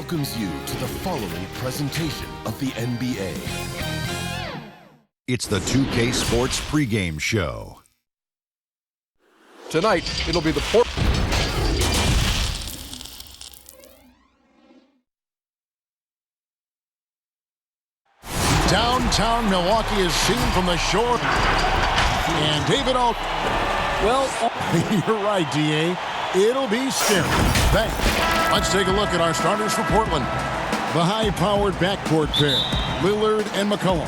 welcomes you to the following presentation of the NBA. It's the 2K Sports pregame show. Tonight, it'll be the Downtown Milwaukee is seen from the shore. And David Well, you're right, D.A. It'll be scary. Thanks. Let's take a look at our starters for Portland. The high-powered backcourt pair, Lillard and McCollum.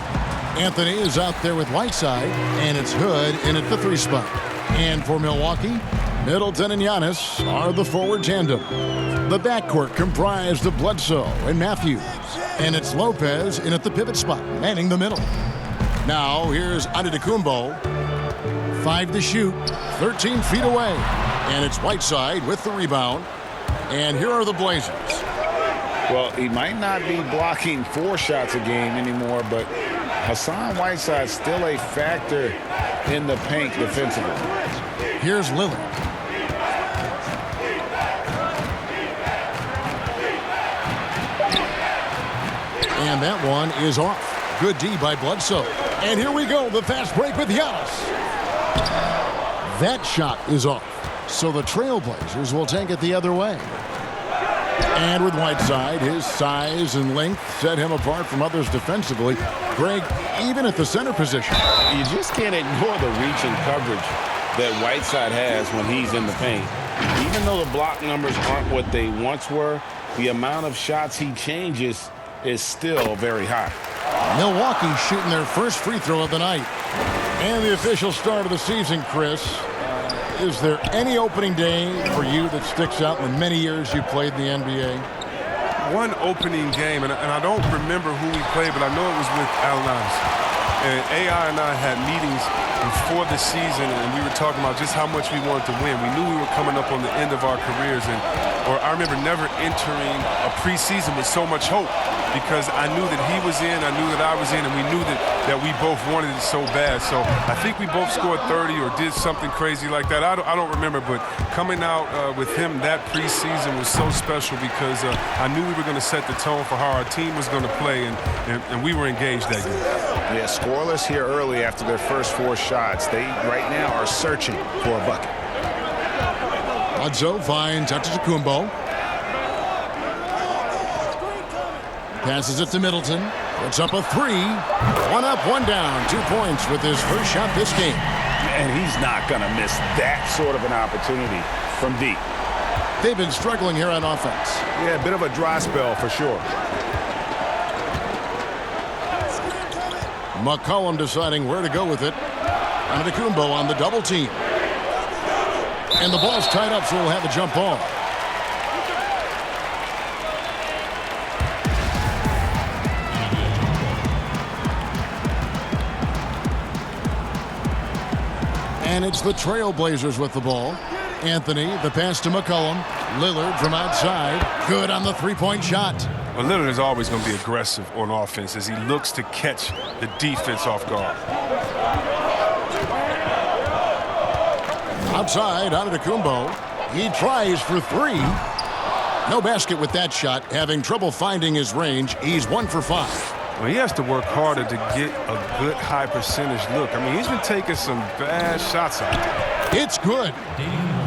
Anthony is out there with Whiteside, and it's Hood in at the 3 spot. And for Milwaukee, Middleton and Giannis are the forward tandem. The backcourt comprised of Bledsoe and Matthews, and it's Lopez in at the pivot spot, manning the middle. Now, here's Antetokounmpo. 5 to shoot, 13 feet away. And it's Whiteside with the rebound. And here are the Blazers. Well, he might not be blocking 4 shots a game anymore, but Hassan Whiteside's still a factor in the paint defensively. Here's Lillard. And that one is off. Good D by Bledsoe. And here we go, the fast break with Giannis. That shot is off. So the Trailblazers will take it the other way. And with Whiteside, his size and length set him apart from others defensively. Greg, even at the center position. You just can't ignore the reach and coverage that Whiteside has when he's in the paint. Even though the block numbers aren't what they once were, the amount of shots he changes is still very high. Milwaukee shooting their first free throw of the night. And the official start of the season, Chris. Is there any opening day for you that sticks out in the many years you played in the NBA? One opening game, and I don't remember who we played, but I know it was with Allen Iverson. And AI and I had meetings before the season, and we were talking about just how much we wanted to win. We knew we were coming up on the end of our careers, or I remember never entering a preseason with so much hope, because I knew that he was in, I knew that I was in, and we knew that we both wanted it so bad. So I think we both scored 30 or did something crazy like that. I don't remember, but coming out with him that preseason was so special because I knew we were going to set the tone for how our team was going to play, and we were engaged that game. Yeah, scoreless here early after their first 4 shots. They right now are searching for a bucket. Bledsoe finds Antetokounmpo. Passes it to Middleton. Puts up a 3. 1 up, 1 down. 2 points with his first shot this game. And he's not going to miss that sort of an opportunity from deep. They've been struggling here on offense. Yeah, a bit of a dry spell for sure. McCollum deciding where to go with it. Antetokounmpo on the double team. And the ball's tied up, so we'll have a jump ball. And it's the Trailblazers with the ball. Anthony, the pass to McCollum. Lillard from outside. Good on the 3-point shot. Well, Lillard is always going to be aggressive on offense as he looks to catch the defense off guard. Outside, Antetokounmpo. He tries for 3. No basket with that shot. Having trouble finding his range. He's 1 for 5. Well, he has to work harder to get a good high percentage look. I mean, he's been taking some bad shots out there. It's good.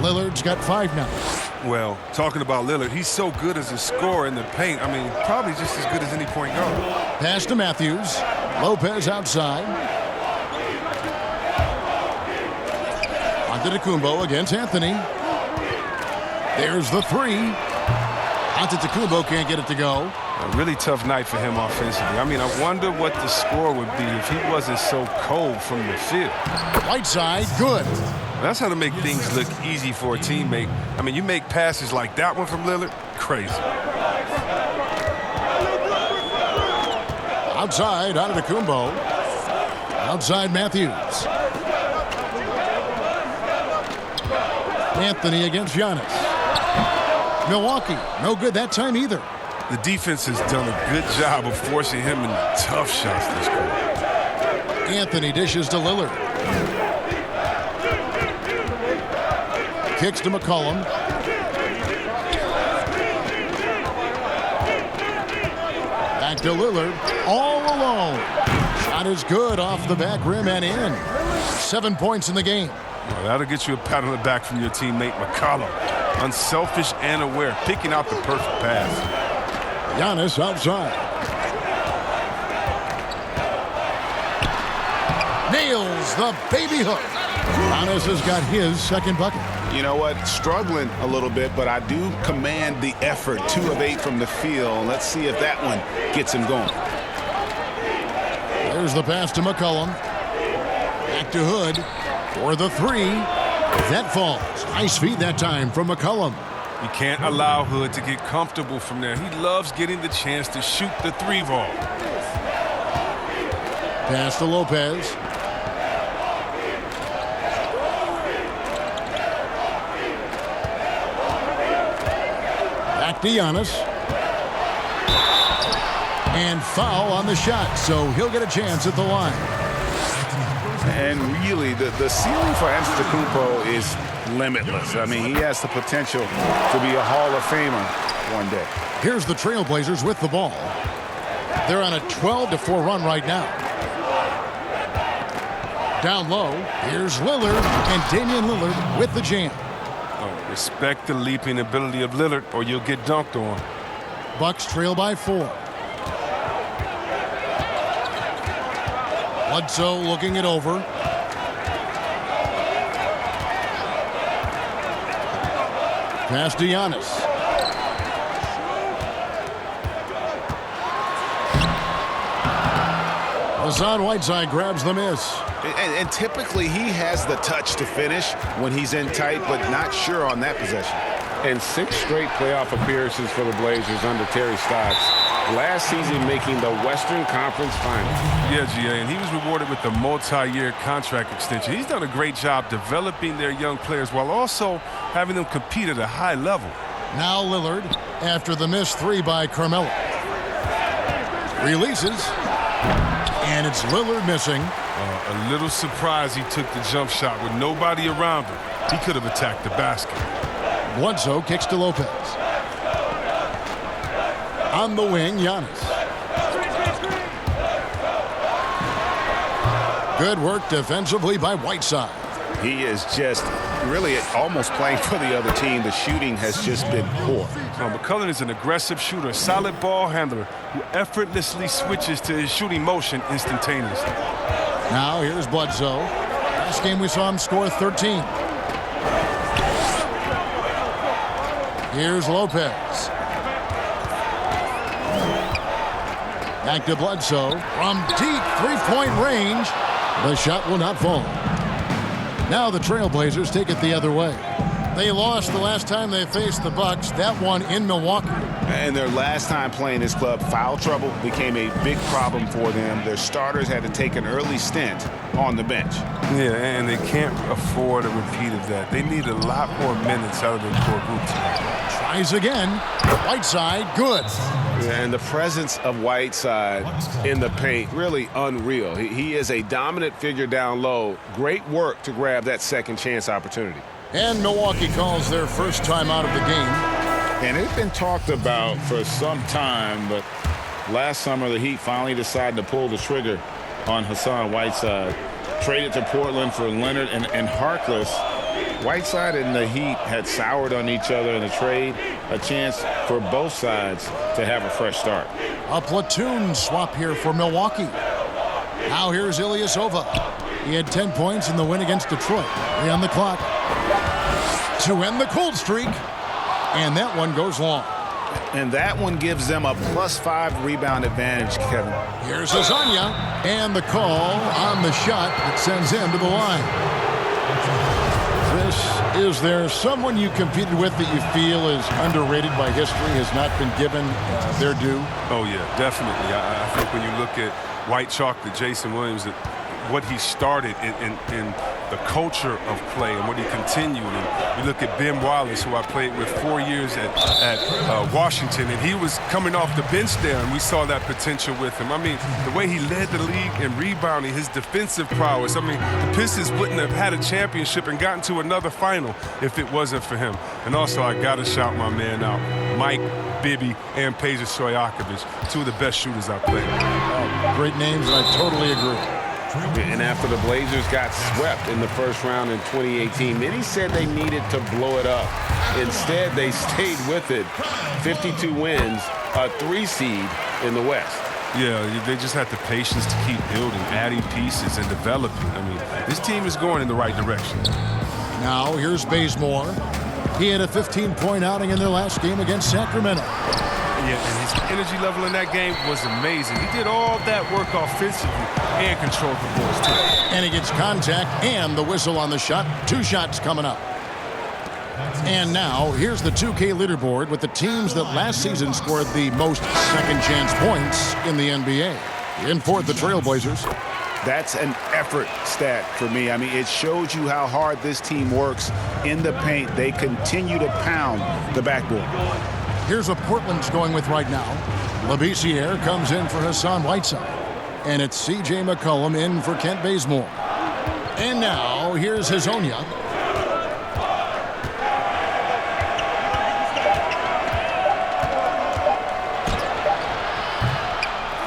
Lillard's got 5 now. Well, talking about Lillard, he's so good as a scorer in the paint. I mean, probably just as good as any point guard. Pass to Matthews. Lopez outside. Antetokounmpo against Anthony. There's the 3. Antetokounmpo can't get it to go. A really tough night for him offensively. I mean, I wonder what the score would be if he wasn't so cold from the field. Whiteside, good. That's how to make things look easy for a teammate. I mean, you make passes like that one from Lillard, crazy. Outside, Antetokounmpo. Outside, Matthews. Anthony against Giannis. Milwaukee, no good that time either. The defense has done a good job of forcing him into tough shots this quarter. Anthony dishes to Lillard. Kicks to McCollum. Back to Lillard, all alone. Shot is good off the back rim and in. 7 points in the game. Well, that'll get you a pat on the back from your teammate McCollum. Unselfish and aware, picking out the perfect pass. Giannis outside. Nails the baby hook. Giannis has got his second bucket. You know what? Struggling a little bit, but I do command the effort. 2 of 8 from the field. Let's see if that one gets him going. There's the pass to McCollum. Back to Hood for the 3. That falls. Nice feed that time from McCollum. You can't allow Hood to get comfortable from there. He loves getting the chance to shoot the 3 ball. Pass to Lopez. Back to Giannis. And foul on the shot, so he'll get a chance at the line. And really, the ceiling for Antetokounmpo is limitless. I mean, he has the potential to be a Hall of Famer one day. Here's the Trailblazers with the ball. They're on a 12-4 run right now. Down low, here's Lillard, and Damian Lillard with the jam. Oh, respect the leaping ability of Lillard, or you'll get dunked on. Bucks trail by 4. Bledsoe looking it over. Pass to Giannis. Hassan Whiteside grabs the miss. And typically he has the touch to finish when he's in tight, but not sure on that possession. And 6 straight playoff appearances for the Blazers under Terry Stotts. Last season making the Western Conference Finals. Yeah, GA, and he was rewarded with a multi-year contract extension. He's done a great job developing their young players while also having them compete at a high level. Now Lillard after the missed 3 by Carmelo. Releases. And it's Lillard missing. A little surprised he took the jump shot with nobody around him. He could have attacked the basket. Bledsoe kicks to Lopez. On the wing, Giannis. Good work defensively by Whiteside. He is just really almost playing for the other team. The shooting has just been poor. McCollum is an aggressive shooter, a solid ball handler who effortlessly switches to his shooting motion instantaneously. Now here's Bledsoe. Last game we saw him score 13. Here's Lopez. Back to Bledsoe. From deep three-point range. The shot will not fall. Now the Trailblazers take it the other way. They lost the last time they faced the Bucks, that one in Milwaukee. And their last time playing this club, foul trouble became a big problem for them. Their starters had to take an early stint on the bench. Yeah, and they can't afford a repeat of that. They need a lot more minutes out of their core group tonight. Tries again. Whiteside, good. And the presence of Whiteside in the paint, really unreal. He is a dominant figure down low. Great work to grab that second chance opportunity. And Milwaukee calls their first time out of the game. And it's been talked about for some time, but last summer the Heat finally decided to pull the trigger on Hassan Whiteside. Traded to Portland for Leonard and Harkless. Whiteside and the Heat had soured on each other in the trade. A chance for both sides to have a fresh start. A platoon swap here for Milwaukee. Now here's Ilyasova. He had 10 points in the win against Detroit. 3 on the clock to end the cold streak. And that one goes long. And that one gives them a +5 rebound advantage, Kevin. Here's Azania. And the call on the shot that sends him to the line. Is there someone you competed with that you feel is underrated by history, has not been given their due? Oh, yeah, definitely. I think when you look at White Chalk, the Jason Williams, what he started in the culture of play and what he continued. And you look at Ben Wallace, who I played with 4 years at Washington, and he was coming off the bench there, and we saw that potential with him. I mean, the way he led the league in rebounding, his defensive prowess. I mean, the Pistons wouldn't have had a championship and gotten to another final if it wasn't for him. And also, I got to shout my man out, Mike Bibby and Peja Stojakovic, two of the best shooters I've played. Great names, and I totally agree. And after the Blazers got swept in the first round in 2018, many said they needed to blow it up. Instead, they stayed with it. 52 wins, a 3 seed in the West. Yeah, they just had the patience to keep building, adding pieces, and developing. I mean, this team is going in the right direction. Now, here's Bazemore. He had a 15-point outing in their last game against Sacramento. Yeah, and his energy level in that game was amazing. He did all that work offensively and controlled the boards, too. And he gets contact and the whistle on the shot. 2 shots coming up. And now, here's the 2K leaderboard with the teams that last season scored the most second-chance points in the NBA. In fourth, the Trailblazers. That's an effort stat for me. I mean, it shows you how hard this team works in the paint. They continue to pound the backboard. Here's what Portland's going with right now. Labissiere comes in for Hassan Whiteside. And it's C.J. McCollum in for Kent Bazemore. And now, here's Hezonja.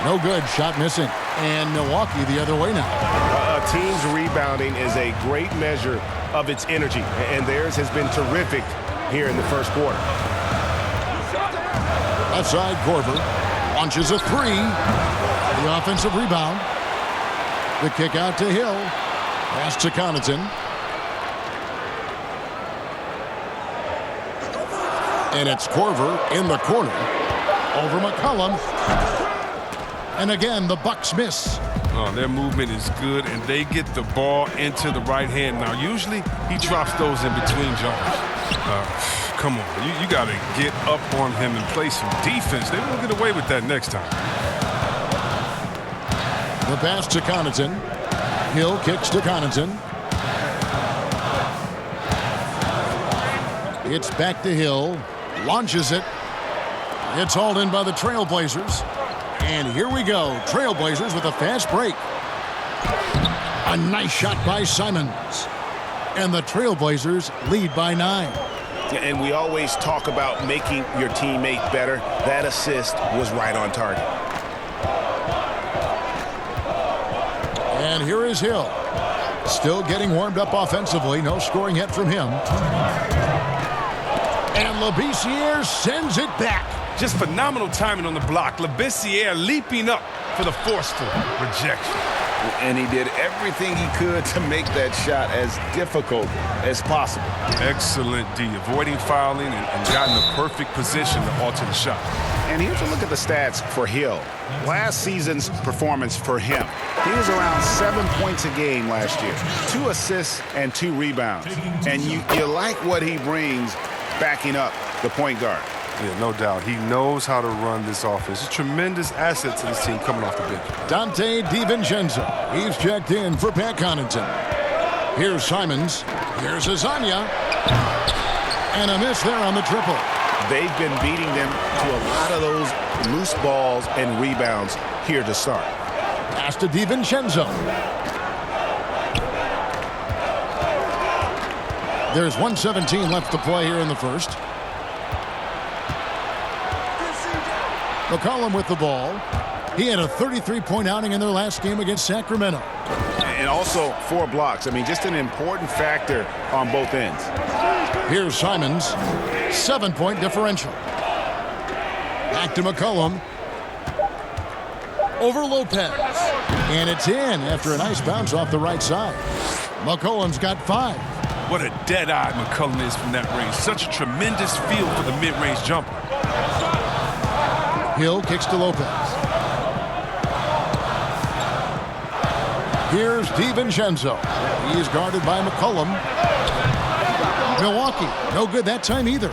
No good. Shot missing. And Milwaukee the other way now. A team's rebounding is a great measure of its energy, and theirs has been terrific here in the first quarter. Outside, Korver launches a 3. The offensive rebound. The kick out to Hill. Pass to Connaughton. And it's Korver in the corner. Over McCollum. And again, the Bucks miss. Oh, their movement is good, and they get the ball into the right hand. Now, usually he drops those in between jumpers. Come on, you got to get up on him and play some defense. They won't get away with that next time. The pass to Connaughton. Hill kicks to Connaughton. It's back to Hill. Launches it. It's hauled in by the Trailblazers. And here we go. Trailblazers with a fast break. A nice shot by Simons. And the Trailblazers lead by 9. And we always talk about making your teammate better. That assist was right on target. And here is Hill. Still getting warmed up offensively. No scoring yet from him. And Labissiere sends it back. Just phenomenal timing on the block. Labissiere leaping up for the forceful rejection. And he did everything he could to make that shot as difficult as possible. Excellent D, avoiding fouling and got in the perfect position to alter the shot. And here's a look at the stats for Hill. Last season's performance for him. He was around 7 points a game last year. 2 assists and 2 rebounds. And you like what he brings backing up the point guard. Yeah, no doubt. He knows how to run this offense. He's a tremendous asset to this team coming off the bench. Dante DiVincenzo. He's checked in for Pat Connaughton. Here's Simons. Here's Hezonja. And a miss there on the triple. They've been beating them to a lot of those loose balls and rebounds here to start. Pass to DiVincenzo. There's 1:17 left to play here in the first. McCollum with the ball. He had a 33-point outing in their last game against Sacramento. And also 4 blocks. I mean, just an important factor on both ends. Here's Simons. 7-point differential. Back to McCollum. Over Lopez. And it's in after a nice bounce off the right side. McCollum's got 5. What a dead-eye McCollum is from that range. Such a tremendous feel for the mid-range jumper. Hill kicks to Lopez. Here's DiVincenzo. He is guarded by McCollum. Milwaukee, no good that time either.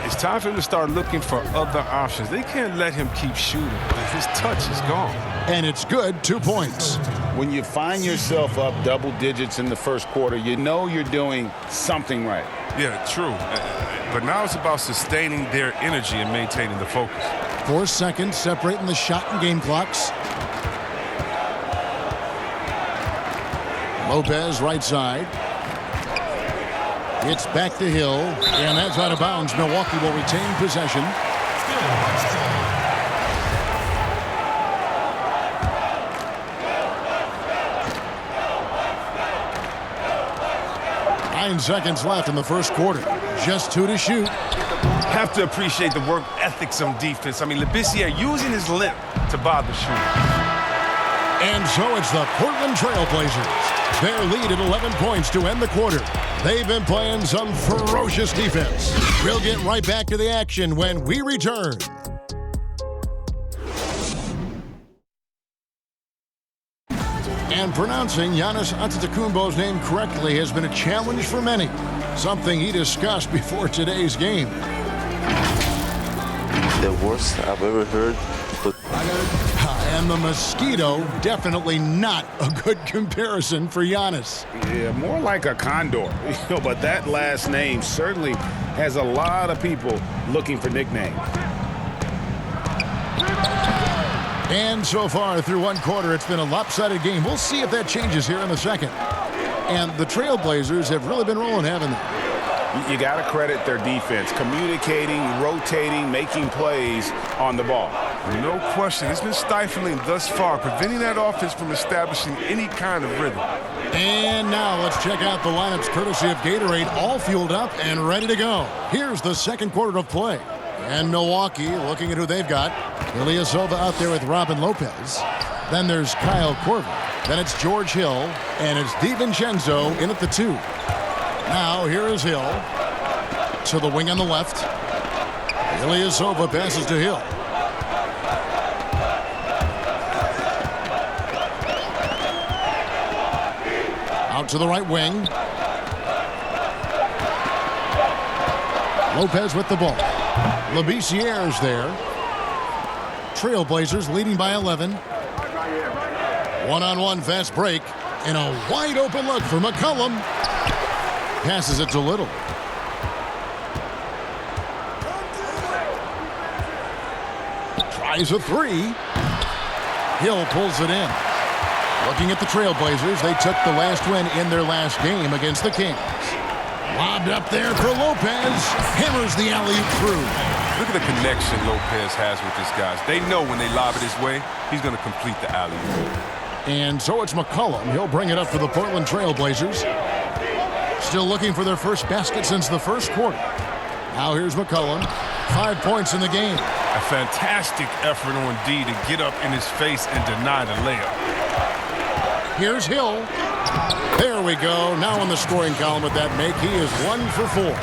It's time for him to start looking for other options. They can't let him keep shooting. His touch is gone. And it's good, 2 points. When you find yourself up double digits in the first quarter, you know you're doing something right. Yeah, true. But now it's about sustaining their energy and maintaining the focus. 4 seconds separating the shot and game clocks. Lopez right side. It's back to Hill, and that's out of bounds. Milwaukee will retain possession. Nine seconds left in the first quarter. Just 2 to shoot. Have to appreciate the work ethics on defense. I mean, Labissiere using his length to bother the shooter. And so it's the Portland Trailblazers. Their lead at 11 points to end the quarter. They've been playing some ferocious defense. We'll get right back to the action when we return. And pronouncing Giannis Antetokounmpo's name correctly has been a challenge for many. Something he discussed before today's game. The worst I've ever heard. But And the mosquito, definitely not a good comparison for Giannis. Yeah, more like a condor. But that last name certainly has a lot of people looking for nicknames. And so far through one quarter, it's been a lopsided game. We'll see if that changes here in the second. And the Trailblazers have really been rolling, haven't they? You got to credit their defense, communicating, rotating, making plays on the ball. No question. It's been stifling thus far, preventing that offense from establishing any kind of rhythm. And now let's check out the lineups courtesy of Gatorade, all fueled up and ready to go. Here's the second quarter of play. And Milwaukee, looking at who they've got. Ilyasova out there with Robin Lopez. Then there's Kyle Korver. Then it's George Hill. And it's DiVincenzo in at the 2. Now here is Hill. To the wing on the left. Ilyasova passes to Hill. Out to the right wing. Lopez with the ball. Labissiere's there. Trailblazers leading by 11. One-on-one fast break. And a wide open look for McCollum. Passes it to Little. Tries a 3. Hill pulls it in. Looking at the Trailblazers, they took the last win in their last game against the Kings. Lobbed up there for Lopez. Hammers the alley-oop through. Look at the connection Lopez has with his guys. They know when they lob it his way, he's going to complete the alley-oop. And so it's McCollum. He'll bring it up for the Portland Trailblazers. Still looking for their first basket since the first quarter. Now here's McCollum. 5 points in the game. A fantastic effort on D to get up in his face and deny the layup. Here's Hill. There we go. Now in the scoring column with that make, he is 1 for 4.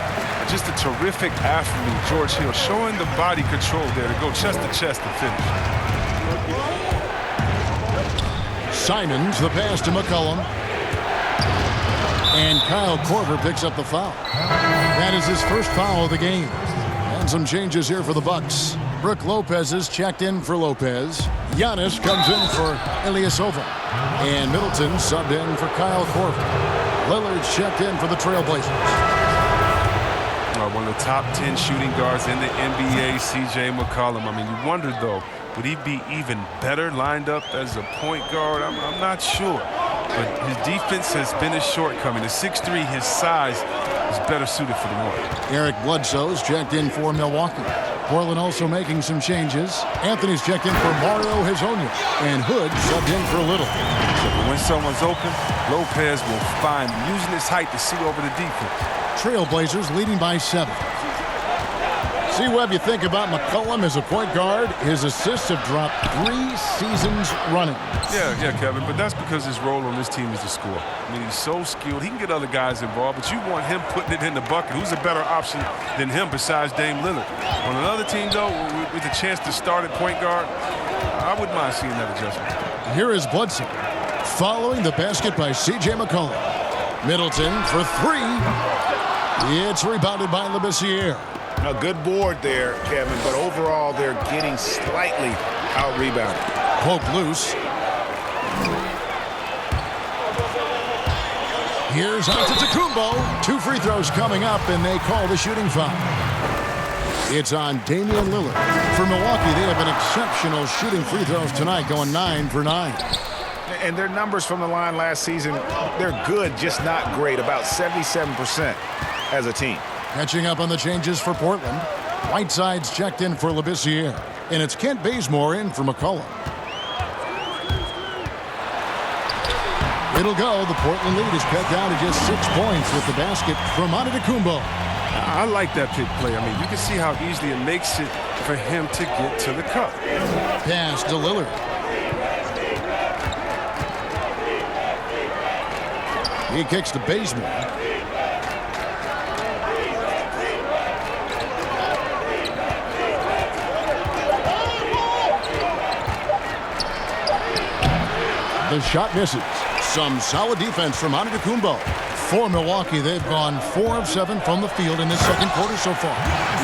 Just a terrific athlete, George Hill, showing the body control there to go chest to chest and finish. Simons, the pass to McCollum. And Kyle Korver picks up the foul. That is his first foul of the game. And some changes here for the Bucks. Brook Lopez is checked in for Lopez. Giannis comes in for Ilyasova. And Middleton subbed in for Kyle Korver. Lillard's checked in for the Trailblazers. One of the top 10 shooting guards in the NBA, C.J. McCollum. I mean, you wonder, though, would he be even better lined up as a point guard? I'm not sure. But his defense has been his shortcoming. The 6'3", his size, is better suited for the one. Eric Bledsoe's checked in for Milwaukee. Portland also making some changes. Anthony's checked in for Mario Hezonja. And Hood subbed in for Little. But when someone's open, Lopez will find him, using his height to see over the defense. Trailblazers leading by 7. See what you think about McCollum as a point guard. His assists have dropped 3 seasons running. Yeah, Kevin, but that's because his role on this team is to score. I mean, he's so skilled. He can get other guys involved, but you want him putting it in the bucket. Who's a better option than him besides Dame Lillard? On another team, though, with a chance to start at point guard, I wouldn't mind seeing that adjustment. Here is Bledsoe. Following the basket by C.J. McCollum. Middleton for 3. It's rebounded by Labissiere. A good board there, Kevin, but overall they're getting slightly out-rebounded. Poke loose. Here's Antetokounmpo. 2 free throws coming up, and they call the shooting foul. It's on Damian Lillard. For Milwaukee, they have an exceptional shooting free throws tonight, going 9 for 9. And their numbers from the line last season, they're good, just not great, about 77%. as a team. Catching up on the changes for Portland. Whiteside's checked in for Labissiere. And it's Kent Bazemore in for McCollum. It'll go. The Portland lead is cut down to just 6 points with the basket from Antetokounmpo. I like that pick play. I mean, you can see how easily it makes it for him to get to the cup. Pass to Lillard. He kicks to Bazemore. The shot misses. Some solid defense from Antetokounmpo. For Milwaukee, they've gone 4 of 7 from the field in this second quarter so far.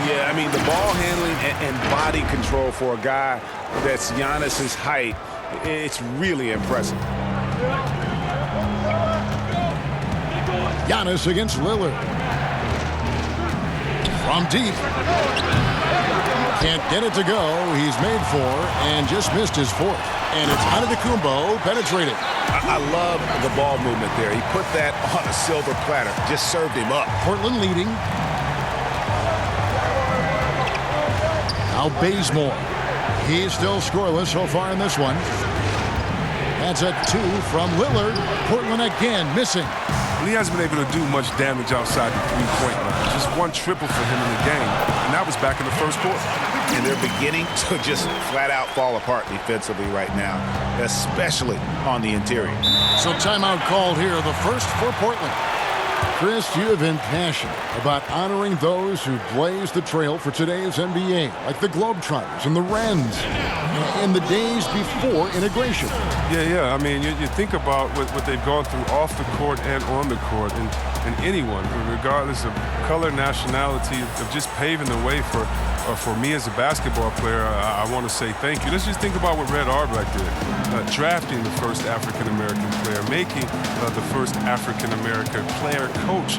Yeah, I mean, the ball handling and body control for a guy that's Giannis's height, it's really impressive. Giannis against Lillard. From deep. Can't get it to go. He's made 4 and just missed his 4th. And it's Antetokounmpo penetrating. I love the ball movement there. He put that on a silver platter. Just served him up. Portland leading. Now Bazemore. He's still scoreless so far in this one. That's a 2 from Lillard. Portland again missing. He hasn't been able to do much damage outside the three-point line. Just 1 triple for him in the game, and that was back in the first quarter. And they're beginning to just flat out fall apart defensively right now, especially on the interior. So timeout called here, the first for Portland. Chris, you have been passionate about honoring those who blazed the trail for today's NBA, like the Globetrotters and the Wrens, in the days before integration. Yeah. I mean, you think about what they've gone through off the court and on the court, and anyone, regardless of color, nationality, of just paving the way for me as a basketball player. I want to say thank you. Let's just think about what Red Auerbach did. Drafting the first African-American player, making the first African-American player coach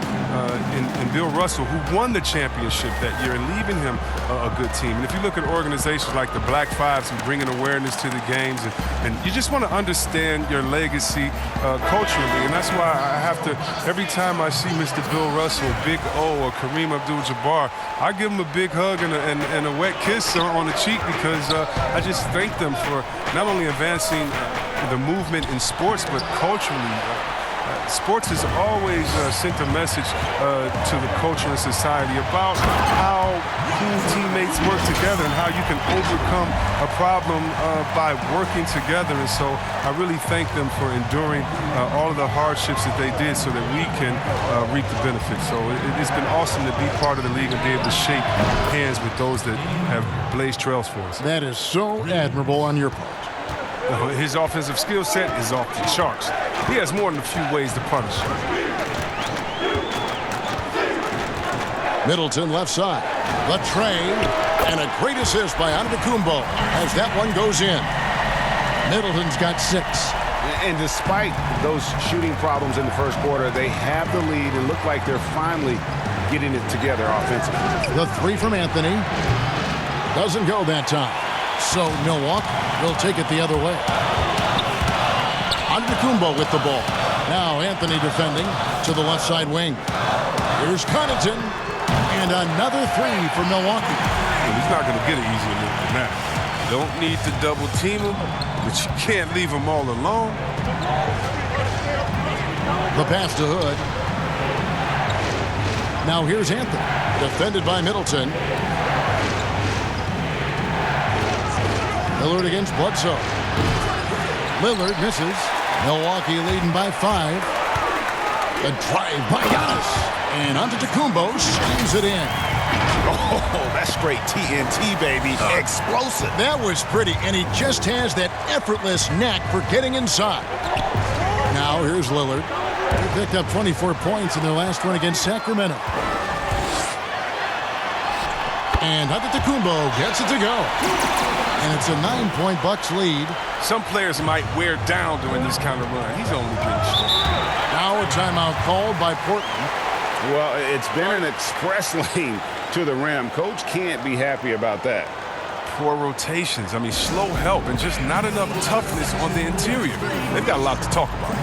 in Bill Russell, who won the championship that year, and leaving him a good team. And if you look at organizations like the Black Fives and bringing awareness to the games, and you just want to understand your legacy culturally. And that's why I have to, every time I see Mr. Bill Russell, Big O, or Kareem Abdul-Jabbar, I give him a big hug and a wet kiss on the cheek, because I just thank them for not only advancing the movement in sports, but culturally. Sports has always sent a message to the culture and society about how cool teammates work together and how you can overcome a problem by working together. And so I really thank them for enduring all of the hardships that they did so that we can reap the benefits. So it's been awesome to be part of the league and be able to shake hands with those that have blazed trails for us. That is so admirable on your part. His offensive skill set is off the charts. He has more than a few ways to punish. Middleton left side. Latre, and a great assist by Antetokounmpo as that one goes in. Middleton's got 6. And despite those shooting problems in the first quarter, they have the lead and look like they're finally getting it together offensively. The 3 from Anthony doesn't go that time. So Milwaukee will take it the other way. Antetokounmpo with the ball. Now Anthony defending to the left side wing. Here's Connaughton, and another 3 for Milwaukee. He's not going to get it easier than that. Don't need to double team him, but you can't leave him all alone. The pass to Hood. Now here's Anthony, defended by Middleton. Lillard against Bledsoe. Lillard misses. Milwaukee leading by 5. The drive by Giannis. And Antetokounmpo slams it in. Oh, that's straight TNT, baby. Explosive. That was pretty, and he just has that effortless knack for getting inside. Now here's Lillard. He picked up 24 points in their last one against Sacramento. And Antetokounmpo gets it to go. And it's a 9-point Bucks lead. Some players might wear down during this kind of run. He's only getting strong. Now a timeout called by Portland. Well, it's been an express lane to the rim. Coach can't be happy about that. Poor rotations. I mean, slow help and just not enough toughness on the interior. They've got a lot to talk about.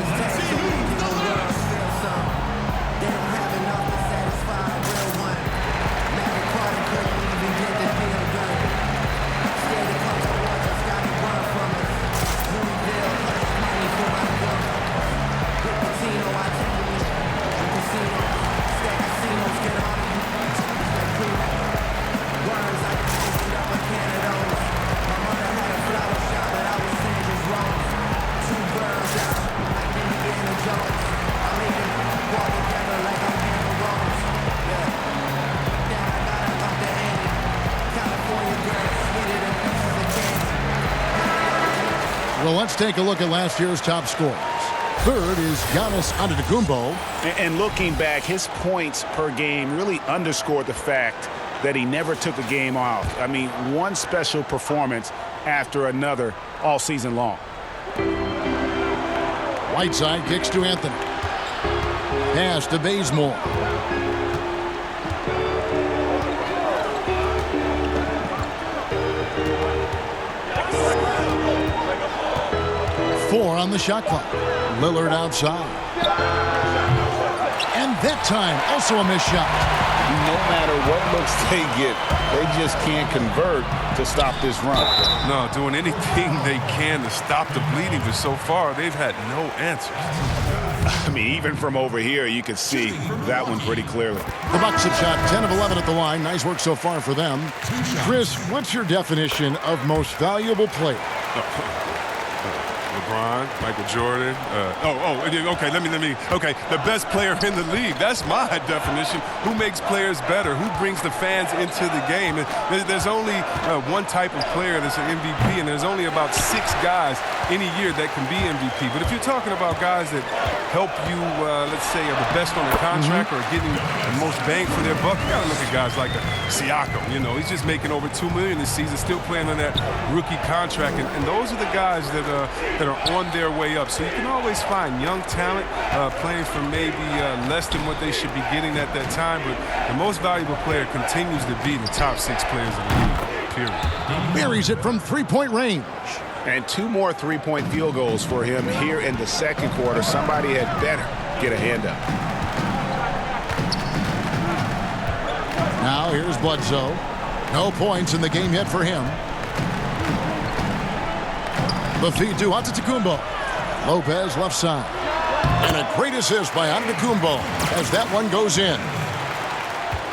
Well, let's take a look at last year's top scorers. Third is Giannis Antetokounmpo. And looking back, his points per game really underscored the fact that he never took a game off. I mean, one special performance after another all season long. Whiteside kicks to Anthony. Pass to Bazemore. Four on the shot clock. Lillard outside. And that time, also a missed shot. No matter what looks they get, they just can't convert to stop this run. No, doing anything they can to stop the bleeding, but so far they've had no answers. I mean, even from over here, you can see that one pretty clearly. The Bucks have shot 10 of 11 at the line. Nice work so far for them. Chris, what's your definition of most valuable player? LeBron, Michael Jordan. Okay, okay, the best player in the league. That's my definition. Who makes players better? Who brings the fans into the game? There's only one type of player that's an MVP, and there's only about 6 guys any year that can be MVP. But if you're talking about guys that help you, let's say, are the best on the contract or getting the most bang for their buck, you got to look at guys like a Siakam. You know, he's just making over $2 million this season, still playing on that rookie contract. And those are the guys that are on their way up. So you can always find young talent playing for maybe less than what they should be getting at that time. But the most valuable player continues to be the top 6 players in the league, period. Buries it from three-point range. And 2 more three-point field goals for him here in the second quarter. Somebody had better get a hand up. Now here's Bledsoe. No points in the game yet for him. The feed to Antetokounmpo. Lopez left side. And a great assist by Antetokounmpo as that one goes in.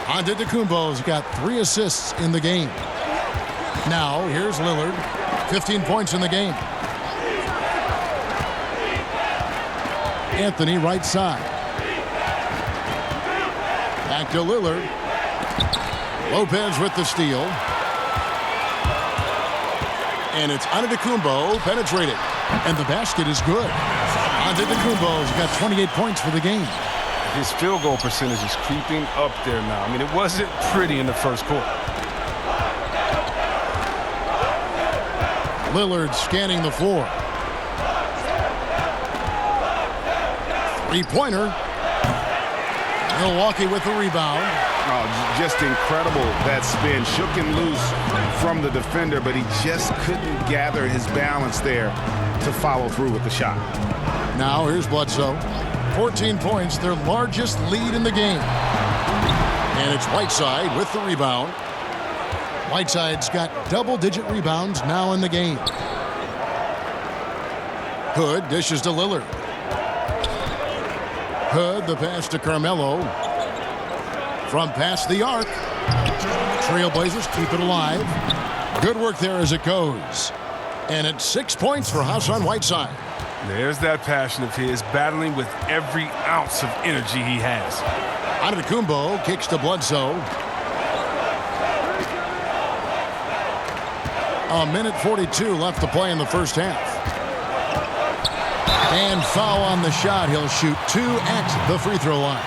Antetokounmpo's got 3 assists in the game. Now here's Lillard. 15 points in the game. Anthony right side. Back to Lillard. Lopez with the steal. And it's Antetokounmpo penetrated. And the basket is good. Antetokounmpo's got 28 points for the game. His field goal percentage is creeping up there now. I mean, it wasn't pretty in the first quarter. Lillard scanning the floor. Three-pointer. Milwaukee with the rebound. Oh, just incredible that spin. Shook him loose from the defender, but he just couldn't gather his balance there to follow through with the shot. Now here's Bledsoe. 14 points, their largest lead in the game. And it's Whiteside with the rebound. Whiteside's got double-digit rebounds now in the game. Hood dishes to Lillard. Hood, the pass to Carmelo. From past the arc. Trailblazers keep it alive. Good work there as it goes. And it's 6 points for Hassan Whiteside. There's that passion of his, battling with every ounce of energy he has. Antetokounmpo kicks to Bledsoe. A minute 42 left to play in the first half. And foul on the shot. He'll shoot 2 at the free throw line.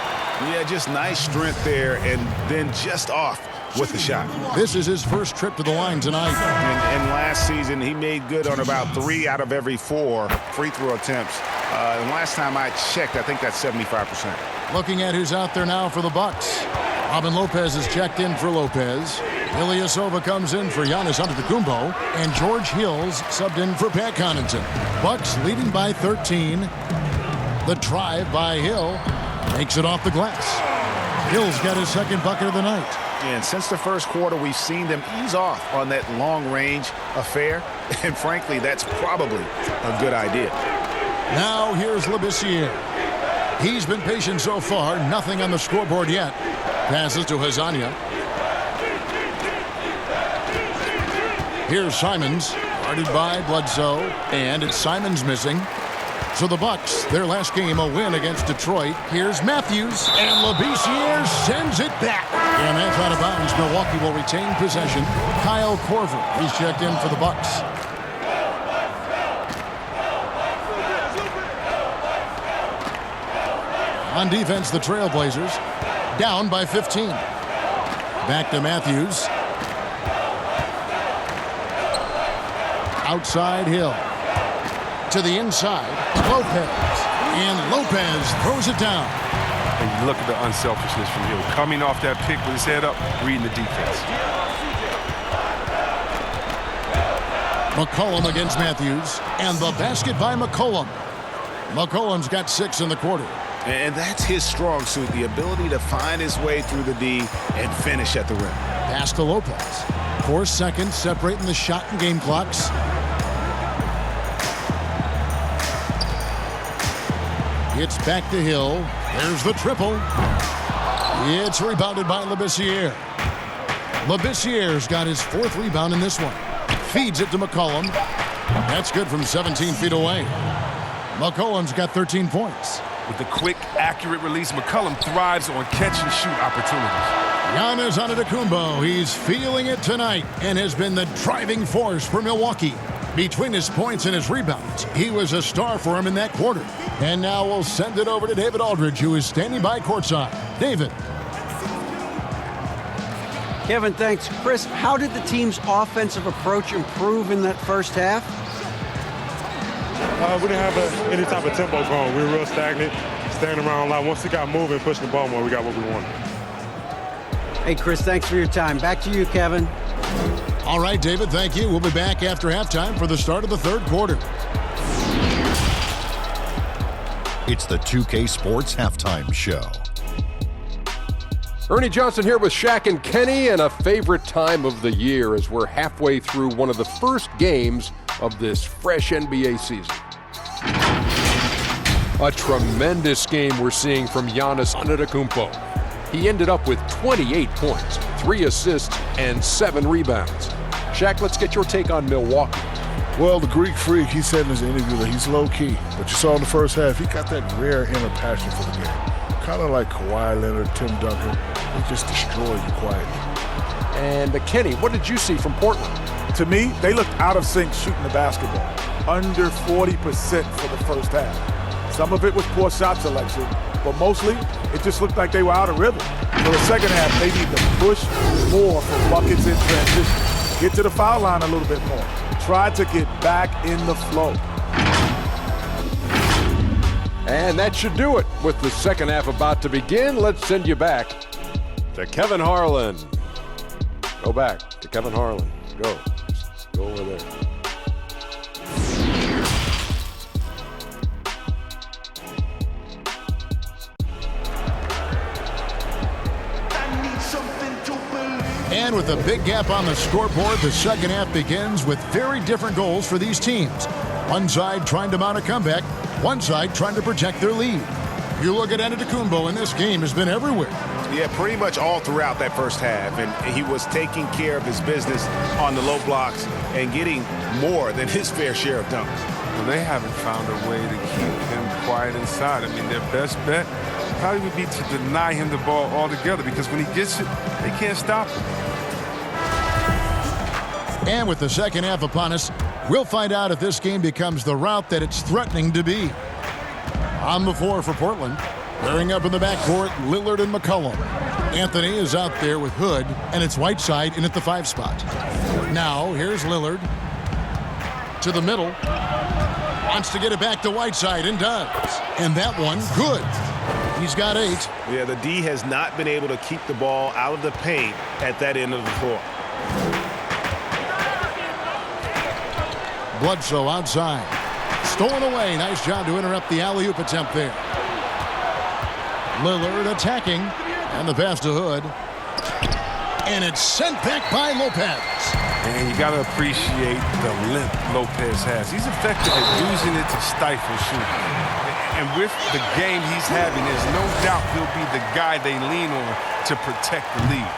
Yeah, just nice strength there and then just off with the shot. This is his first trip to the line tonight. And last season, he made good on about 3 out of every 4 free throw attempts. And last time I checked, I think that's 75%. Looking at who's out there now for the Bucks. Robin Lopez is checked in for Lopez. Ilyasova comes in for Giannis Antetokounmpo. And George Hill's subbed in for Pat Connaughton. Bucks leading by 13. The drive by Hill makes it off the glass. Hill's got his second bucket of the night. And since the first quarter, we've seen them ease off on that long-range affair. And frankly, that's probably a good idea. Now here's Labissiere. He's been patient so far. Nothing on the scoreboard yet. Passes to Hazania. Here's Simons. Guarded by Bledsoe. And it's Simons missing. So the Bucks, their last game, a win against Detroit. Here's Matthews, and Labissiere sends it back. And that's out of bounds. Milwaukee will retain possession. Kyle Korver, he's checked in for the Bucks. On defense, the Trailblazers down by 15. Back to Matthews. Outside Hill. To the inside, Lopez. And Lopez throws it down. And you look at the unselfishness from Hill. Coming off that pick with his head up, reading the defense. McCollum against Matthews. And the basket by McCollum. McCollum's got 6 in the quarter. And that's his strong suit, the ability to find his way through the D and finish at the rim. Pass to Lopez. 4 seconds separating the shot and game clocks. It's back to Hill. There's the triple. It's rebounded by Labissiere. Labissiere's got his 4th rebound in this one. Feeds it to McCollum. That's good from 17 feet away. McCollum's got 13 points. With the quick, accurate release, McCollum thrives on catch-and-shoot opportunities. Giannis Antetokounmpo, he's feeling it tonight and has been the driving force for Milwaukee. Between his points and his rebounds, he was a star for him in that quarter. And now we'll send it over to David Aldridge, who is standing by courtside. David. Kevin, thanks. Chris, how did the team's offensive approach improve in that first half? We didn't have any type of tempo going. We were real stagnant, standing around a lot. Once we got moving, pushing the ball more, we got what we wanted. Hey, Chris, thanks for your time. Back to you, Kevin. All right, David, thank you. We'll be back after halftime for the start of the third quarter. It's the 2K Sports Halftime Show. Ernie Johnson here with Shaq and Kenny, and a favorite time of the year as we're halfway through one of the first games of this fresh NBA season. A tremendous game we're seeing from Giannis Antetokounmpo. He ended up with 28 points, 3 assists, and 7 rebounds. Shaq, let's get your take on Milwaukee. Well, the Greek Freak, he said in his interview that he's low-key. But you saw in the first half, he got that rare inner passion for the game. Kind of like Kawhi Leonard, Tim Duncan. They just destroy you quietly. And Kenny, what did you see from Portland? To me, they looked out of sync shooting the basketball. Under 40% for the first half. Some of it was poor shot selection, but mostly it just looked like they were out of rhythm. For the second half, they need to push more for buckets in transition. Get to the foul line a little bit more. Try to get back in the flow. And that should do it. With the second half about to begin, let's send you back to Kevin Harlan. Go back to Kevin Harlan. Go. Just go over there. And with a big gap on the scoreboard, the second half begins with very different goals for these teams. One side trying to mount a comeback, one side trying to protect their lead. You look at Antetokounmpo, and this game has been everywhere. Yeah, pretty much all throughout that first half, and he was taking care of his business on the low blocks and getting more than his fair share of dunks. Well, they haven't found a way to keep him quiet inside. I mean, their best bet probably would be to deny him the ball altogether, because when he gets it, they can't stop him. And with the second half upon us, we'll find out if this game becomes the route that it's threatening to be. On the floor for Portland, pairing up in the backcourt, Lillard and McCollum. Anthony is out there with Hood, and it's Whiteside in at the 5 spot. Now, here's Lillard to the middle. Wants to get it back to Whiteside, and does. And that one, good. He's got 8. Yeah, the D has not been able to keep the ball out of the paint at that end of the floor. Bledsoe outside. Stolen away. Nice job to interrupt the alley-oop attempt there. Lillard attacking. And the pass to Hood. And it's sent back by Lopez. And you got to appreciate the limp Lopez has. He's effective at using it to stifle shooting. And with the game he's having, there's no doubt he'll be the guy they lean on to protect the lead.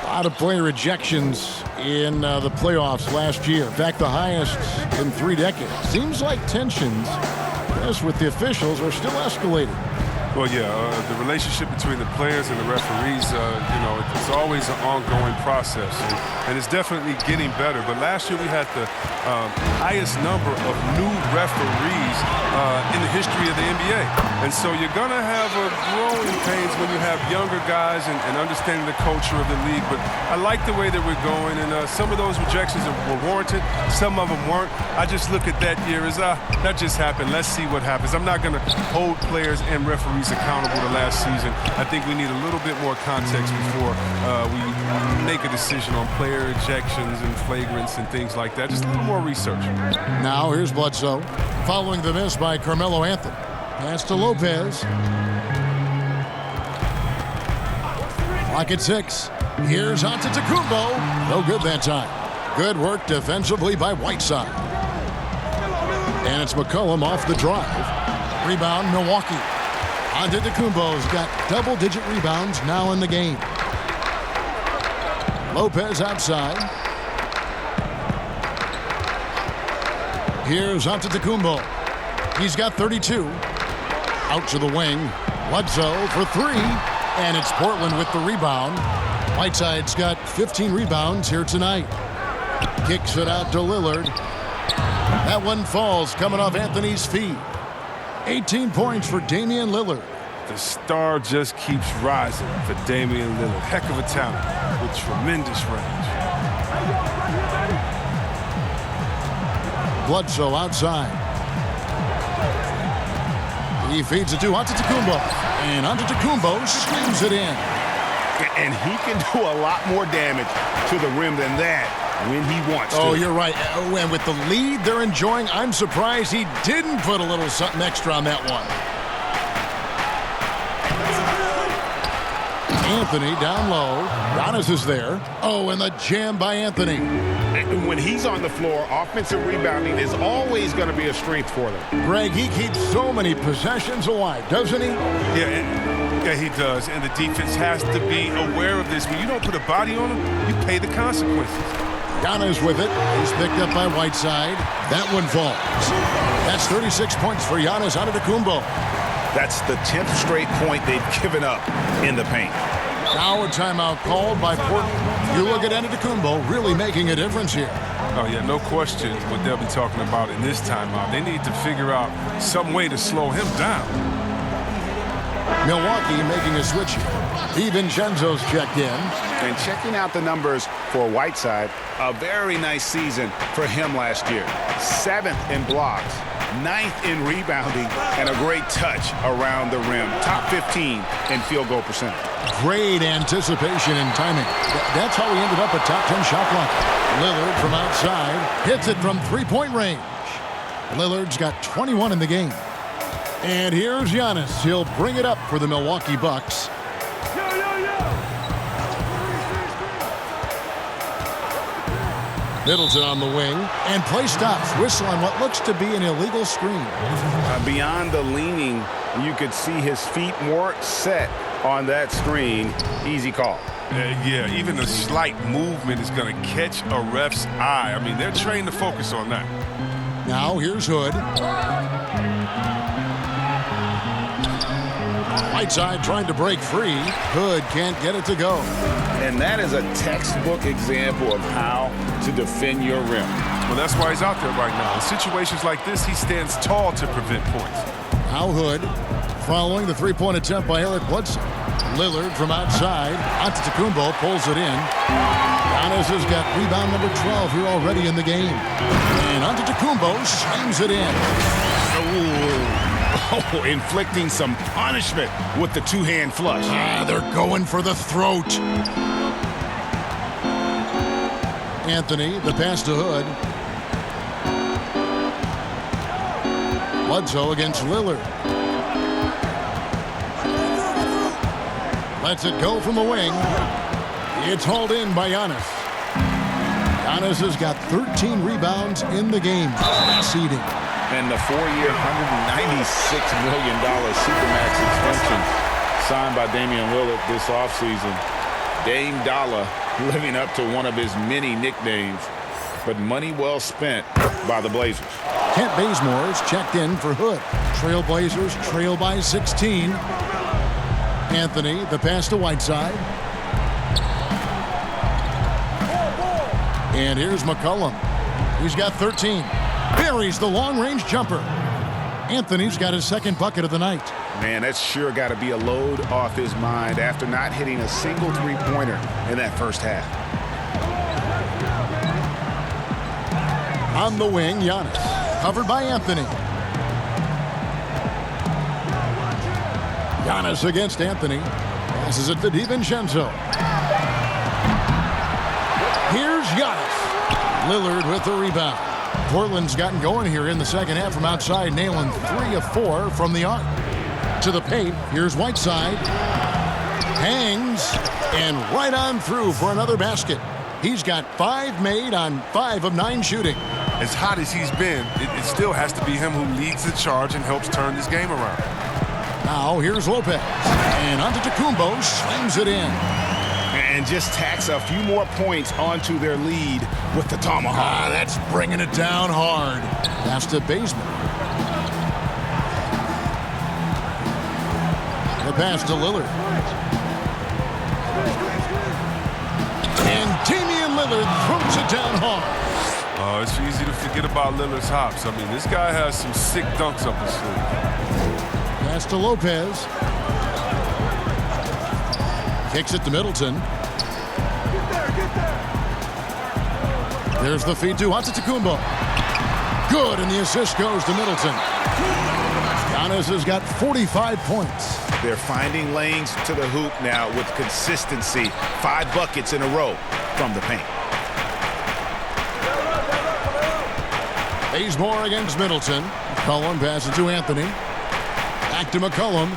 A lot of player ejections in the playoffs last year. In fact, the highest in 3 decades. Seems like tensions, yes, with the officials are still escalating. Well, yeah, the relationship between the players and the referees, it's always an ongoing process, and it's definitely getting better. But last year we had the highest number of new referees in the history of the NBA. And so you're going to have a growing pains when you have younger guys and understanding the culture of the league. But I like the way that we're going, and some of those rejections were warranted. Some of them weren't. I just look at that year as, that just happened. Let's see what happens. I'm not going to hold players and referees accountable to last season. I think we need a little bit more context before we make a decision on player ejections and flagrants and things like that. Just a little more research. Now here's Bledsoe following the miss by Carmelo Anthony. Pass to Lopez. Clock at 6. Here's Antetokounmpo. No good that time. Good work defensively by Whiteside. And it's McCollum off the drive. Rebound, Milwaukee. Antetokounmpo's got double-digit rebounds now in the game. Lopez outside. Here's Antetokounmpo. He's got 32. Out to the wing. Bledsoe for 3. And it's Portland with the rebound. Whiteside's got 15 rebounds here tonight. Kicks it out to Lillard. That one falls coming off Anthony's feet. 18 points for Damian Lillard. The star just keeps rising for Damian Lillard. Heck of a talent with tremendous range. Bledsoe outside. He feeds it to Antetokounmpo. And Antetokounmpo slams it in. And he can do a lot more damage to the rim than that when he wants to. Oh, you're right. Oh, and with the lead they're enjoying, I'm surprised he didn't put a little something extra on that one. Anthony down low. Giannis is there. Oh, and the jam by Anthony. And when he's on the floor, offensive rebounding is always going to be a strength for them. Greg, he keeps so many possessions alive, doesn't he? Yeah, he does. And the defense has to be aware of this. When you don't put a body on him, you pay the consequences. Giannis with it. He's picked up by Whiteside. That one falls. That's 36 points for Giannis Antetokounmpo. That's the 10th straight point they've given up in the paint. Now a timeout called by Portland. You look at Antetokounmpo really making a difference here. Oh, yeah, no question what they'll be talking about in this timeout. They need to figure out some way to slow him down. Milwaukee making a switch here. DiVincenzo's checked in. And checking out the numbers for Whiteside, a very nice season for him last year. 7th in blocks, 9th in rebounding, and a great touch around the rim. Top 15 in field goal percentage. Great anticipation and timing. That's how he ended up a top 10 shot clock. Lillard from outside hits it from three-point range. Lillard's got 21 in the game. And here's Giannis. He'll bring it up for the Milwaukee Bucks. Middleton on the wing, and play stops. Whistle on what looks to be an illegal screen. Beyond the leaning, you could see his feet more set on that screen. Easy call. Yeah, even a slight movement is going to catch a ref's eye. I mean, they're trained to focus on that. Now here's Hood. Whiteside trying to break free. Hood can't get it to go. And that is a textbook example of how to defend your rim. Well, that's why he's out there right now. In situations like this, he stands tall to prevent points. Now Hood following the three-point attempt by Eric Bledsoe. Lillard from outside. Antetokounmpo pulls it in. Giannis has got rebound number 12 here already in the game. And Antetokounmpo slams it in. Oh, inflicting some punishment with the two-hand flush. They're going for the throat. Anthony, the pass to Hood. Bledsoe against Lillard. Lets it go from the wing. It's hauled in by Giannis. Giannis has got 13 rebounds in the game. Seeding. And the 4-year, $196 million Supermax extension signed by Damian Lillard this offseason. Dame Dollar living up to one of his many nicknames. but money well spent by the Blazers. Kent Bazemore is checked in for Hood. Trailblazers trail by 16. Anthony, the pass to Whiteside. And here's McCollum. He's got 13. Buries the long-range jumper. Anthony's got his second bucket of the night. Man, that's sure got to be a load off his mind after not hitting a single three-pointer in that first half. On the wing, Giannis. Covered by Anthony. Giannis against Anthony. Passes it to DiVincenzo. Here's Giannis. Lillard with the rebound. Portland's gotten going here in the second half from outside, nailing 3 of 4 from the arc. To the paint, here's Whiteside. Hangs, and right on through for another basket. He's got 5 made on 5 of 9 shooting. As hot as he's been, it still has to be him who leads the charge and helps turn this game around. Now here's Lopez. And Antetokounmpo slams it in. And just tacks a few more points onto their lead with the tomahawk. That's bringing it down hard. Pass to Bazemore. The pass to Lillard. And Damian Lillard throws it down hard. It's easy to forget about Lillard's hops. I mean, this guy has some sick dunks up his sleeve. Pass to Lopez. Kicks it to Middleton. There's the feed to Antetokounmpo. Good, and the assist goes to Middleton. Giannis has got 45 points. They're finding lanes to the hoop now with consistency. 5 buckets in a row from the paint. Bazemore against Middleton. McCollum passes to Anthony. Back to McCollum.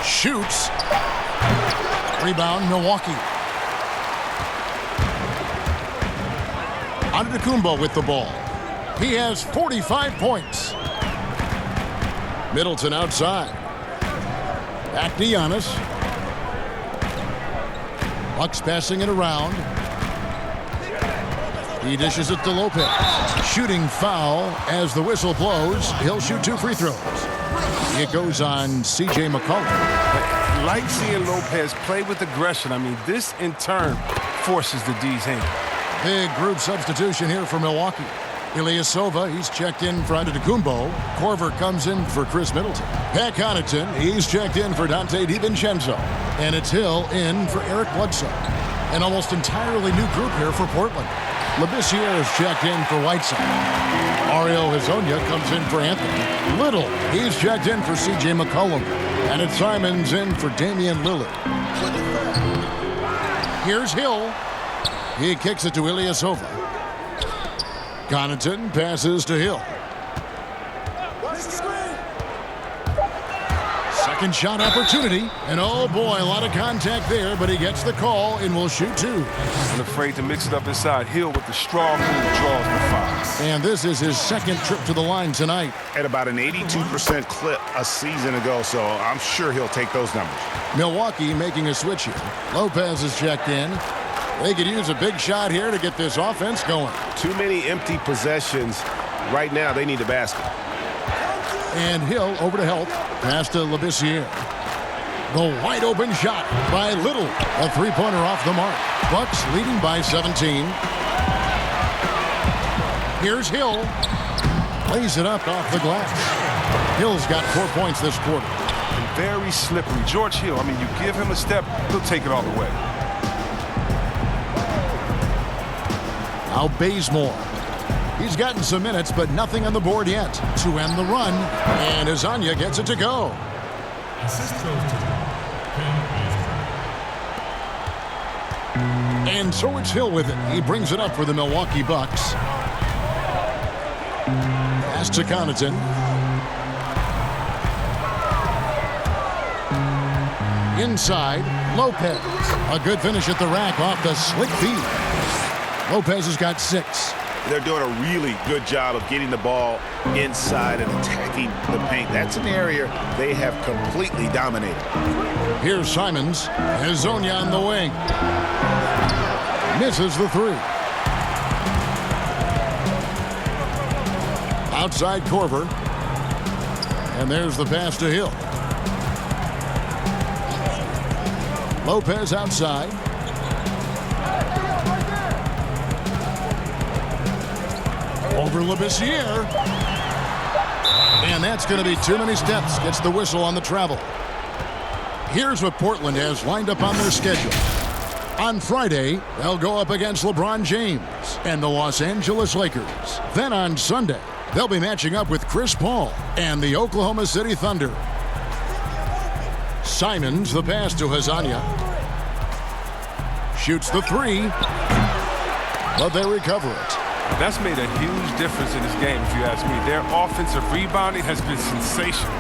Shoots. Rebound, Milwaukee. Antetokounmpo with the ball. He has 45 points. Middleton outside. Back to Giannis. Bucks passing it around. He dishes it to Lopez. Shooting foul as the whistle blows. He'll shoot 2 free throws. It goes on C.J. McCollum. I like seeing Lopez play with aggression. I mean, this in turn forces the D's hand. Big group substitution here for Milwaukee. Ilyasova, he's checked in for Antetokounmpo. Korver comes in for Chris Middleton. Pat Connaughton, he's checked in for Dante DiVincenzo. And it's Hill in for Eric Bledsoe. An almost entirely new group here for Portland. Labissiere is checked in for Whiteside. Mario Hezonja comes in for Anthony. Little, he's checked in for C.J. McCollum. And it's Simons in for Damian Lillard. Here's Hill. He kicks it to Ilyasova. Connaughton passes to Hill. Second shot opportunity. And oh boy, a lot of contact there, but he gets the call and will shoot 2. And afraid to mix it up inside. Hill with the strong move draws the foul. And this is his second trip to the line tonight. At about an 82% clip a season ago, so I'm sure he'll take those numbers. Milwaukee making a switch here. Lopez is checked in. They could use a big shot here to get this offense going. Too many empty possessions. Right now, they need the basket. And Hill over to help. Pass to Labissiere. The wide open shot by Little. A 3-pointer off the mark. Bucks leading by 17. Here's Hill. Lays it up off the glass. Hill's got 4 points this quarter. And very slippery. George Hill, I mean, you give him a step, he'll take it all the way. Now Bazemore. He's gotten some minutes, but nothing on the board yet to end the run. And Hezonja gets it to go. And so it's Hill with it. He brings it up for the Milwaukee Bucks. Pass to Connaughton. Inside, Lopez. A good finish at the rack off the slick feed. Lopez has got 6. They're doing a really good job of getting the ball inside and attacking the paint. That's an area they have completely dominated. Here's Simons. Hezonja on the wing. Misses the three. Outside Korver. And there's the pass to Hill. Lopez outside. Over Labissiere. And that's going to be too many steps. Gets the whistle on the travel. Here's what Portland has lined up on their schedule. On Friday, they'll go up against LeBron James and the Los Angeles Lakers. Then on Sunday, they'll be matching up with Chris Paul and the Oklahoma City Thunder. Simons, the pass to Hezonja. Shoots the three, but they recover it. That's made a huge difference in this game, if you ask me. Their offensive rebounding has been sensational.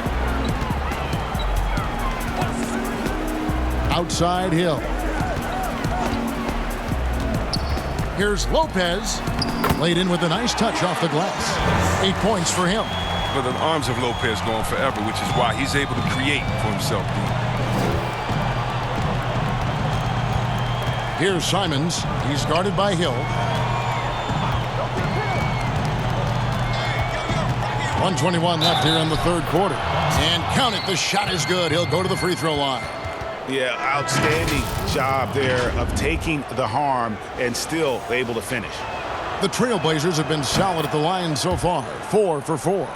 Outside Hill. Here's Lopez. Laid in with a nice touch off the glass. 8 points for him. But the arms of Lopez going forever, which is why he's able to create for himself. Here's Simons. He's guarded by Hill. 1:21 left here in the third quarter. And count it, the shot is good. He'll go to the free throw line. Yeah, outstanding job there of taking the harm and still able to finish. The Trailblazers have been solid at the line so far, 4 for 4.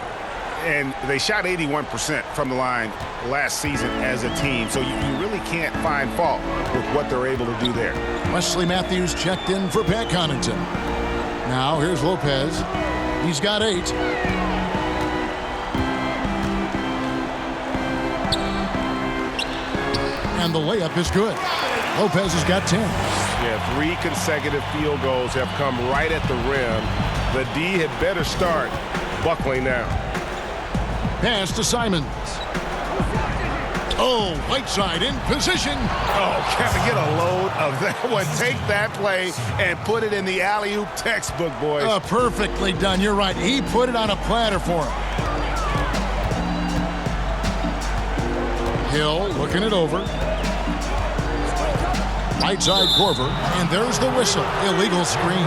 And they shot 81% from the line last season as a team, so you really can't find fault with what they're able to do there. Wesley Matthews checked in for Pat Connaughton. Now here's Lopez. He's got 8. And the layup is good. Lopez has got 10. Yeah, 3 consecutive field goals have come right at the rim. The D had better start buckling now. Pass to Simons. Oh, Whiteside in position. Oh, can I get a load of that one? Take that play and put it in the alley-oop textbook, boys. Perfectly done. You're right. He put it on a platter for him. Hill looking it over. Whiteside Korver, and there's the whistle. Illegal screen.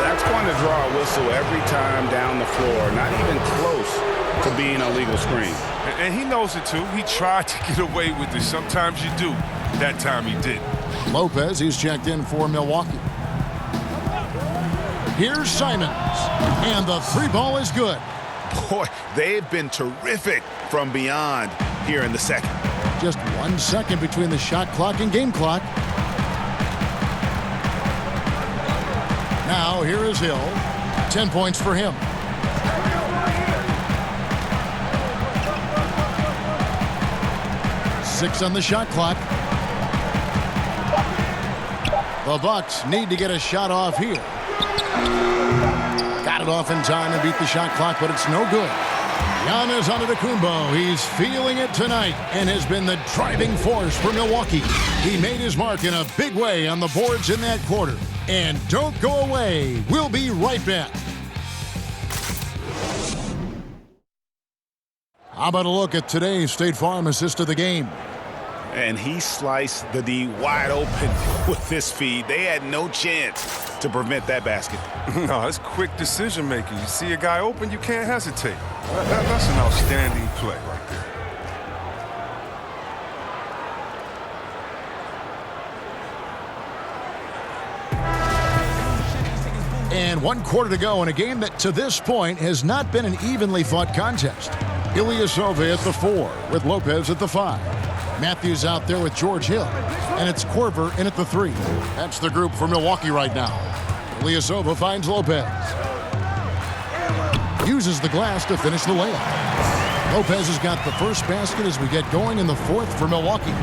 That's going to draw a whistle every time down the floor. Not even close to being a legal screen. And he knows it too. He tried to get away with it. Sometimes you do. That time he did. Lopez, he's checked in for Milwaukee. Here's Simons, and the three ball is good. Boy, they've been terrific from beyond here in the second. Just 1 second between the shot clock and game clock. Now here is Hill. 10 points for him. Six on the shot clock. The Bucks need to get a shot off here. Got it off in time and beat the shot clock, but it's no good. Giannis Antetokounmpo, he's feeling it tonight and has been the driving force for Milwaukee. He made his mark in a big way on the boards in that quarter. And don't go away. We'll be right back. How about a look at today's State Farm assist of the game? And he sliced the D wide open with this feed. They had no chance to prevent that basket. No, it's quick decision making. You see a guy open, you can't hesitate. That's an outstanding play right there. And 1 quarter to go in a game that to this point has not been an evenly fought contest. Ilyasova at the 4 with Lopez at the 5. Matthews out there with George Hill. And it's Korver in at the 3. That's the group for Milwaukee right now. Ilyasova finds Lopez. Uses the glass to finish the layup. Lopez has got the first basket as we get going in the 4th for Milwaukee.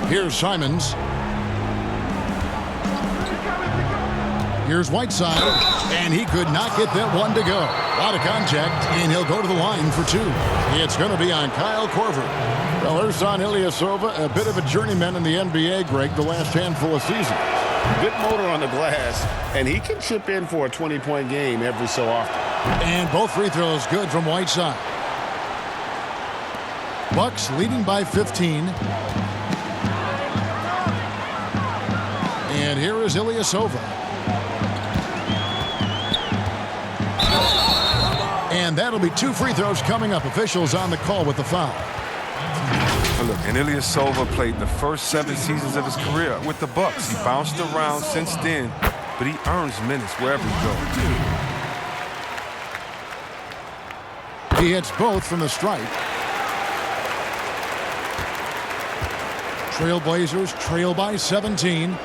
Here's Simons. Here's Whiteside, and he could not get that one to go. A lot of contact, and he'll go to the line for 2. It's going to be on Kyle Korver. Well, Ersan Ilyasova, a bit of a journeyman in the NBA, Greg, the last handful of seasons. Good motor on the glass, and he can chip in for a 20-point game every so often. And both free throws good from Whiteside. Bucks leading by 15. And here is Ilyasova. And that'll be 2 free throws coming up. Officials on the call with the foul. Look, and Ilyasova played the first 7 seasons of his career with the Bucks. He bounced around since then, but he earns minutes wherever he goes. He hits both from the stripe. Trailblazers trail by 17.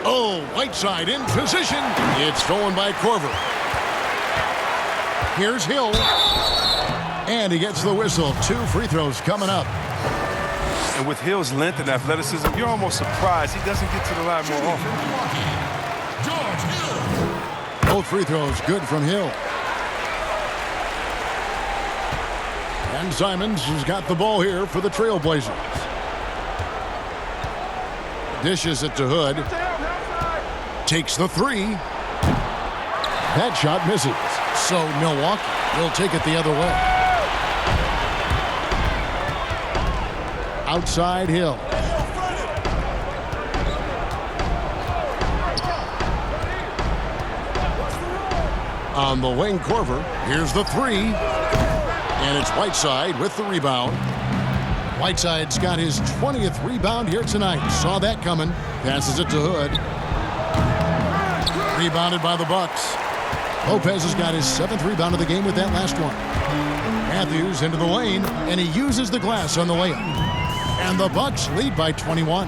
Oh, Whiteside in position. It's stolen by Korver. Here's Hill. And he gets the whistle. 2 free throws coming up. And with Hill's length and athleticism, you're almost surprised he doesn't get to the line more often. Both free throws good from Hill. And Simons has got the ball here for the Trailblazers. Dishes it to Hood. Takes the 3. That shot misses. So Milwaukee will take it the other way. Outside Hill. On the wing, Korver. Here's the 3. And it's Whiteside with the rebound. Whiteside's got his 20th rebound here tonight. Saw that coming. Passes it to Hood. Rebounded by the Bucks. Lopez has got his 7th rebound of the game with that last one. Matthews into the lane, and he uses the glass on the layup. And the Bucks lead by 21.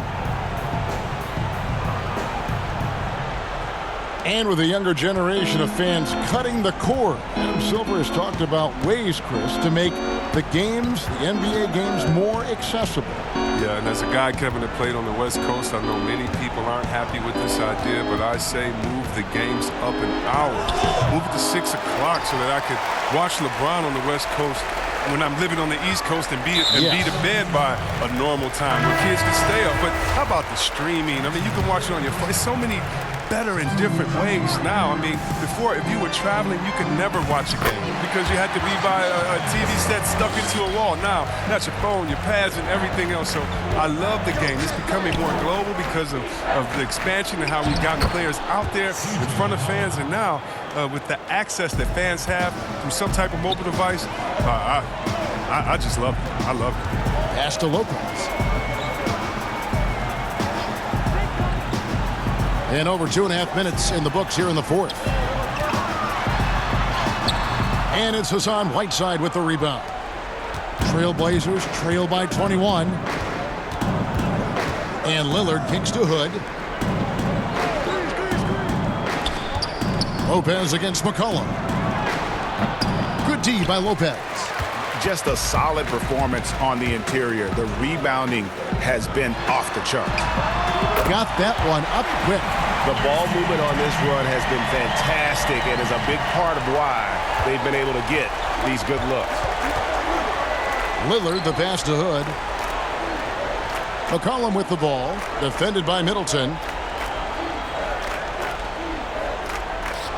And with a younger generation of fans cutting the cord, Adam Silver has talked about ways, Chris, to make the games, the NBA games, more accessible. Yeah, and as a guy, Kevin, that played on the West Coast, I know many people aren't happy with this idea, but I say move the games up an hour. Move it to 6 o'clock so that I could watch LeBron on the West Coast when I'm living on the East Coast and be to bed by a normal time where kids can stay up. But how about the streaming? I mean, you can watch it on your phone. There's so many better in different ways now. I mean, before, if you were traveling, you could never watch a game because you had to be by a TV set stuck into a wall. Now, that's your phone, your pads, and everything else. So I love the game. It's becoming more global because of the expansion and how we've gotten players out there in front of fans. And now, with the access that fans have through some type of mobile device, I just love it. I love it. Pass to Lopez. And over 2.5 minutes in the books here in the 4th. And it's Hassan Whiteside with the rebound. Trailblazers trail by 21. And Lillard kicks to Hood. Lopez against McCollum. Good D by Lopez. Just a solid performance on the interior. The rebounding has been off the chart. Got that one up quick. The ball movement on this run has been fantastic and is a big part of why they've been able to get these good looks. Lillard, the pass to Hood. McCollum with the ball, defended by Middleton.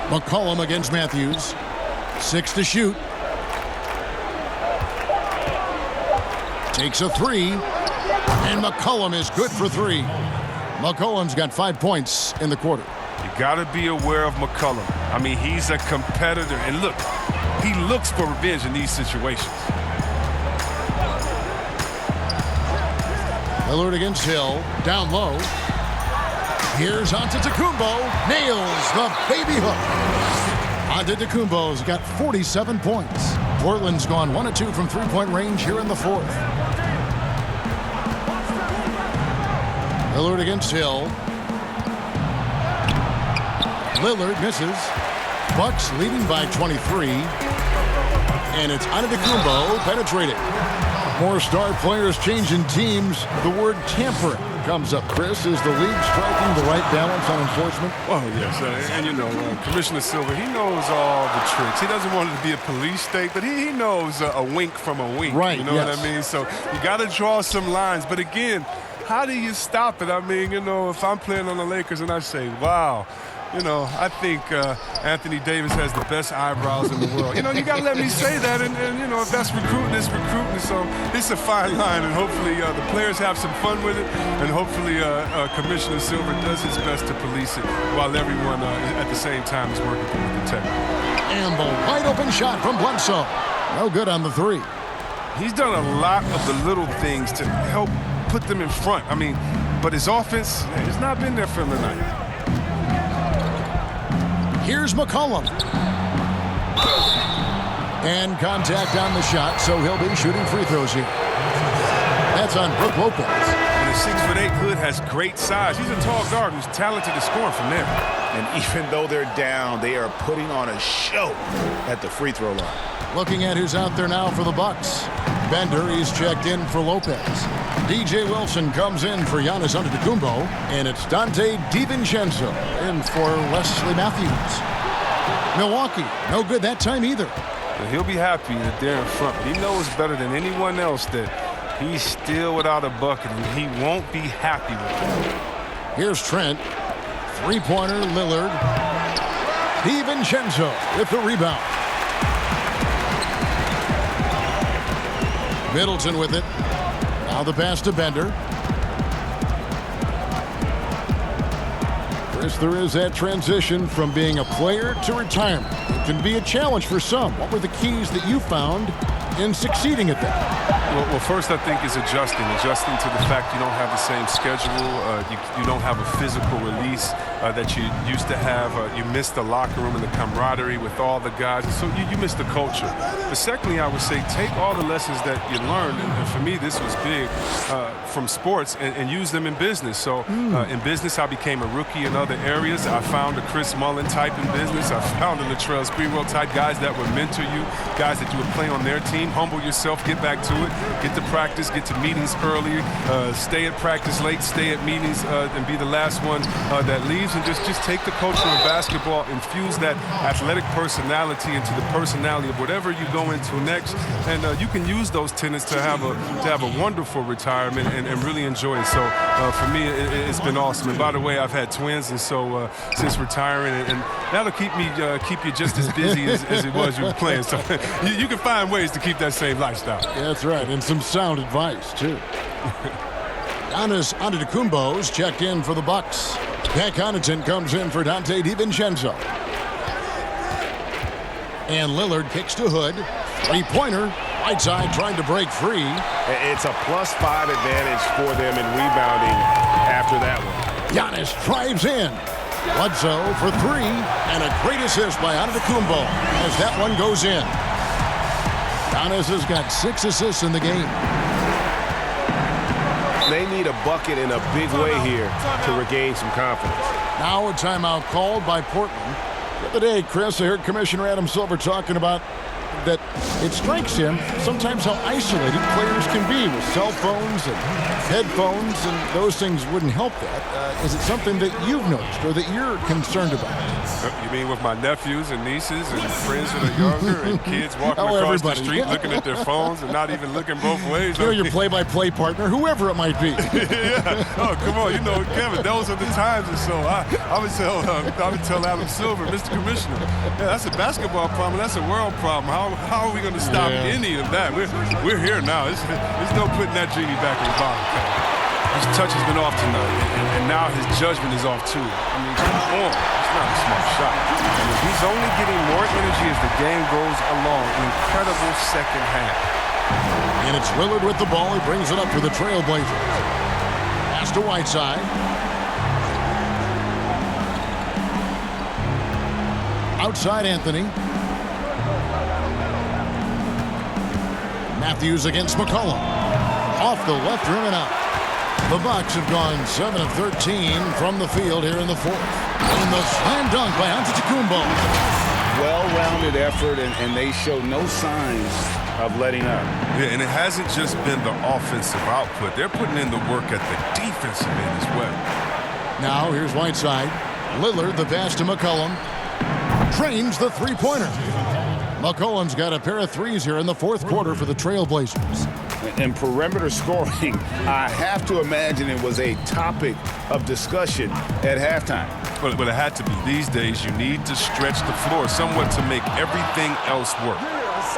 McCollum against Matthews. 6 to shoot. Takes a 3. And McCollum is good for 3. McCollum's got 5 points in the quarter. You got to be aware of McCollum. I mean, he's a competitor. And look, he looks for revenge in these situations. Lillard against Hill. Down low. Here's Antetokounmpo. Nails the baby hook. Antetokounmpo's got 47 points. Portland's gone 1 of 2 from 3-point range here in the 4th. Lillard against Hill. Lillard misses. Bucks leading by 23. And it's Antetokounmpo penetrating. More star players changing teams. The word tampering comes up. Chris, is the league striking the right balance on enforcement? Oh, yes. And you know, Commissioner Silver, he knows all the tricks. He doesn't want it to be a police state, but he knows a wink from a wink. Right, you know what I mean? So you got to draw some lines. But again, how do you stop it? I mean, if I'm playing on the Lakers and I say, wow, I think Anthony Davis has the best eyebrows in the world. You got to let me say that, and if that's recruiting, it's recruiting. So it's a fine line, and hopefully the players have some fun with it, and hopefully Commissioner Silver does his best to police it while everyone at the same time is working with integrity. And the wide-open shot from Bledsoe. No good on the three. He's done a lot of the little things to help put them in front. I mean, but his offense has not been there for him tonight. Here's McCollum. And contact on the shot, so he'll be shooting free throws here. That's on Brook Lopez. And the 6'8" Hood has great size. He's a tall guard who's talented at scoring from there. And even though they're down, they are putting on a show at the free throw line. Looking at who's out there now for the Bucks. Bender is checked in for Lopez. DJ Wilson comes in for Giannis Antetokounmpo, and it's Dante DiVincenzo in for Wesley Matthews. Milwaukee, no good that time either. He'll be happy that they're in front, but he knows better than anyone else that he's still without a bucket, and he won't be happy with it. Here's Trent. Three-pointer, Lillard. DiVincenzo with the rebound. Middleton with it. Now the pass to Bender. Chris, there is that transition from being a player to retirement. It can be a challenge for some. What were the keys that you found in succeeding at that? Well, first I think is adjusting to the fact you don't have the same schedule. You don't have a physical release that you used to have. You miss the locker room and the camaraderie with all the guys. So you miss the culture. But secondly, I would say take all the lessons that you learned, and for me this was big, from sports and use them in business. So in business I became a rookie in other areas. I found a Chris Mullin type in business. I found a Latrell Sprewell type, guys that would mentor you, guys that you would play on their team. Humble yourself, get back to it. Get to practice, get to meetings early, stay at practice late, stay at meetings, and be the last one that leaves, and just take the culture of basketball, infuse that athletic personality into the personality of whatever you go into next, and you can use those tenets to have a wonderful retirement and really enjoy it. So for me, it's been awesome. And by the way, I've had twins, and so since retiring, and that'll keep you just as busy as it was you were playing. So you can find ways to keep that same lifestyle. Yeah, that's right, and some sound advice too. Giannis Antetokounmpo's checked in for the Bucks. Pat Connaughton comes in for Dante DiVincenzo. And Lillard kicks to Hood. Three-pointer. Right side trying to break free. It's a +5 advantage for them in rebounding after that one. Giannis drives in. Bledsoe for three. And a great assist by Antetokounmpo as that one goes in. Giannis has got 6 assists in the game. They need a bucket in a big way here to regain some confidence. Now a timeout called by Portland. The other day, Chris, I heard Commissioner Adam Silver talking about that it strikes him sometimes how isolated players can be with cell phones and headphones, and those things wouldn't help that. Is it something that you've noticed or that you're concerned about? You mean with my nephews and nieces and friends that are younger and kids walking across the street looking at their phones and not even looking both ways? You know, your play-by-play partner, whoever it might be. Yeah. Oh, come on. Kevin, those are the times. And so I would tell Adam Silver, Mr. Commissioner, yeah, that's a basketball problem. That's a world problem. How are we going to stop any of that? We're here now. There's no putting that genie back in the bottle. His touch has been off tonight, and now his judgment is off too. I mean, come on. It's not a smart shot. I mean, he's only getting more energy as the game goes along. Incredible second half. And it's Lillard with the ball. He brings it up for the Trailblazers. Pass to Whiteside. Outside Anthony. Matthews against McCollum. Off the left rim and out. The Bucks have gone 7 of 13 from the field here in the fourth. And the slam dunk by Antetokounmpo. Well-rounded effort, and they show no signs of letting up. Yeah, and it hasn't just been the offensive output. They're putting in the work at the defensive end as well. Now here's Whiteside. Lillard, the pass to McCollum. Trains the three-pointer. McCollum's got a pair of threes here in the fourth quarter for the Trailblazers. And perimeter scoring, I have to imagine it was a topic of discussion at halftime. But it had to be. These days, you need to stretch the floor somewhat to make everything else work.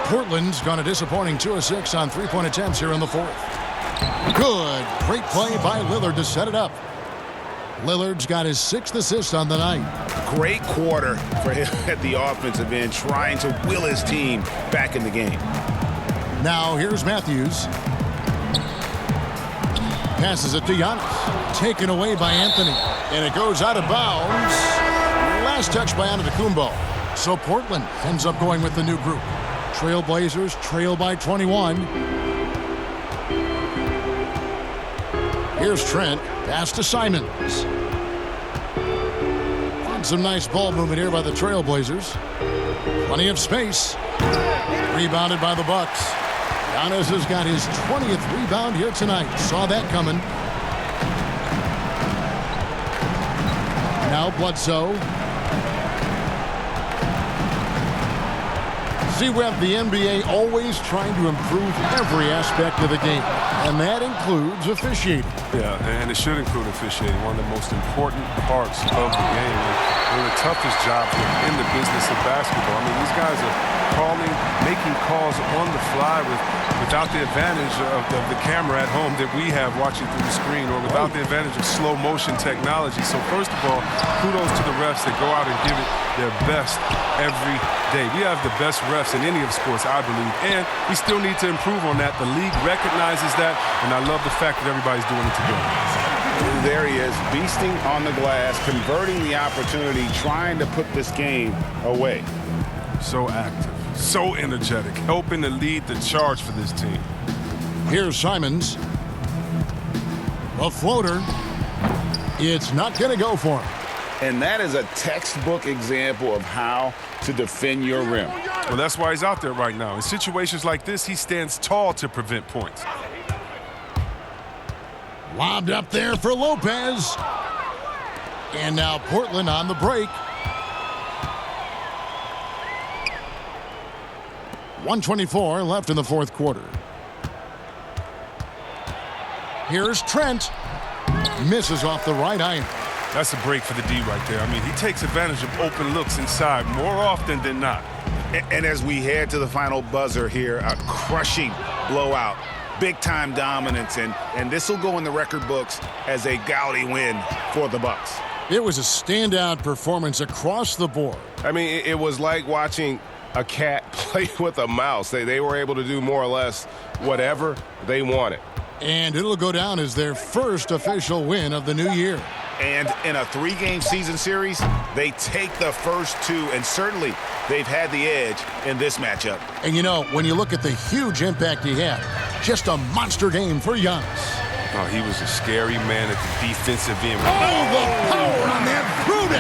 Portland's gone a disappointing 2 of 6 on three-point attempts here in the fourth. Good. Great play by Lillard to set it up. Lillard's got his 6th assist on the night. Great quarter for him at the offensive end, trying to will his team back in the game. Now here's Matthews. Passes it to Giannis. Taken away by Anthony. And it goes out of bounds. Last touch by Antetokounmpo. So Portland ends up going with the new group. Trailblazers trail by 21. Here's Trent. Pass to Simons. And some nice ball movement here by the Trailblazers. Plenty of space. Rebounded by the Bucks. Giannis has got his 20th rebound here tonight. Saw that coming. Now Bledsoe. See, we have the NBA always trying to improve every aspect of the game, and that includes officiating. Yeah, and it should include officiating, one of the most important parts of the game. One of the toughest jobs in the business of basketball. I mean, these guys are making calls on the fly without the advantage of the camera at home that we have watching through the screen, or without the advantage of slow motion technology. So first of all, kudos to the refs that go out and give it their best every day. We have the best refs in any of sports, I believe, and we still need to improve on that. The league recognizes that, and I love the fact that everybody's doing it together. There he is, beasting on the glass, converting the opportunity, trying to put this game away. So active, so energetic, helping to lead the charge for this team. Here's Simons. A floater. It's not going to go for him. And that is a textbook example of how to defend your rim. Well, that's why he's out there right now. In situations like this, he stands tall to prevent points. Lobbed up there for Lopez. And now Portland on the break. 1:24 left in the fourth quarter. Here's Trent. Misses off the right iron. That's a break for the D right there. I mean, he takes advantage of open looks inside more often than not. And as we head to the final buzzer here, a crushing blowout, big-time dominance, and this will go in the record books as a gaudy win for the Bucks. It was a standout performance across the board. I mean, it was like watching a cat play with a mouse. They were able to do more or less whatever they wanted. And it'll go down as their first official win of the new year. And in a 3-game season series, they take the first 2, and certainly they've had the edge in this matchup. And you know, when you look at the huge impact he had, just a monster game for Giannis. Oh, he was a scary man at the defensive end. Oh, the power on that Prudence!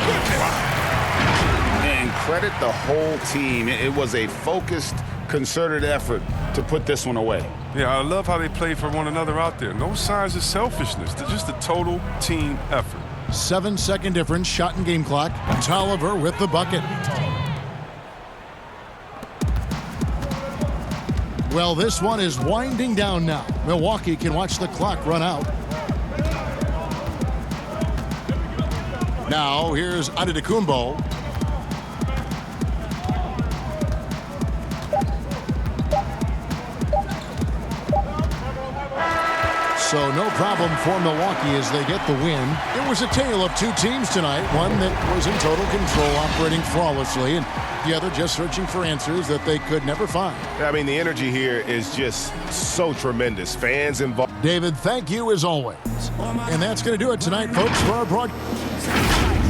And credit the whole team. It was a focused, concerted effort to put this one away. Yeah, I love how they play for one another out there. No signs of selfishness. They're just a total team effort. 7-second difference, shot and game clock. Tolliver with the bucket. Well, this one is winding down now. Milwaukee can watch the clock run out. Now, here's Antetokounmpo. So no problem for Milwaukee as they get the win. It was a tale of 2 teams tonight. One that was in total control, operating flawlessly, and the other just searching for answers that they could never find. I mean, the energy here is just so tremendous. Fans involved. David, thank you as always. And that's going to do it tonight, folks, for our broadcast.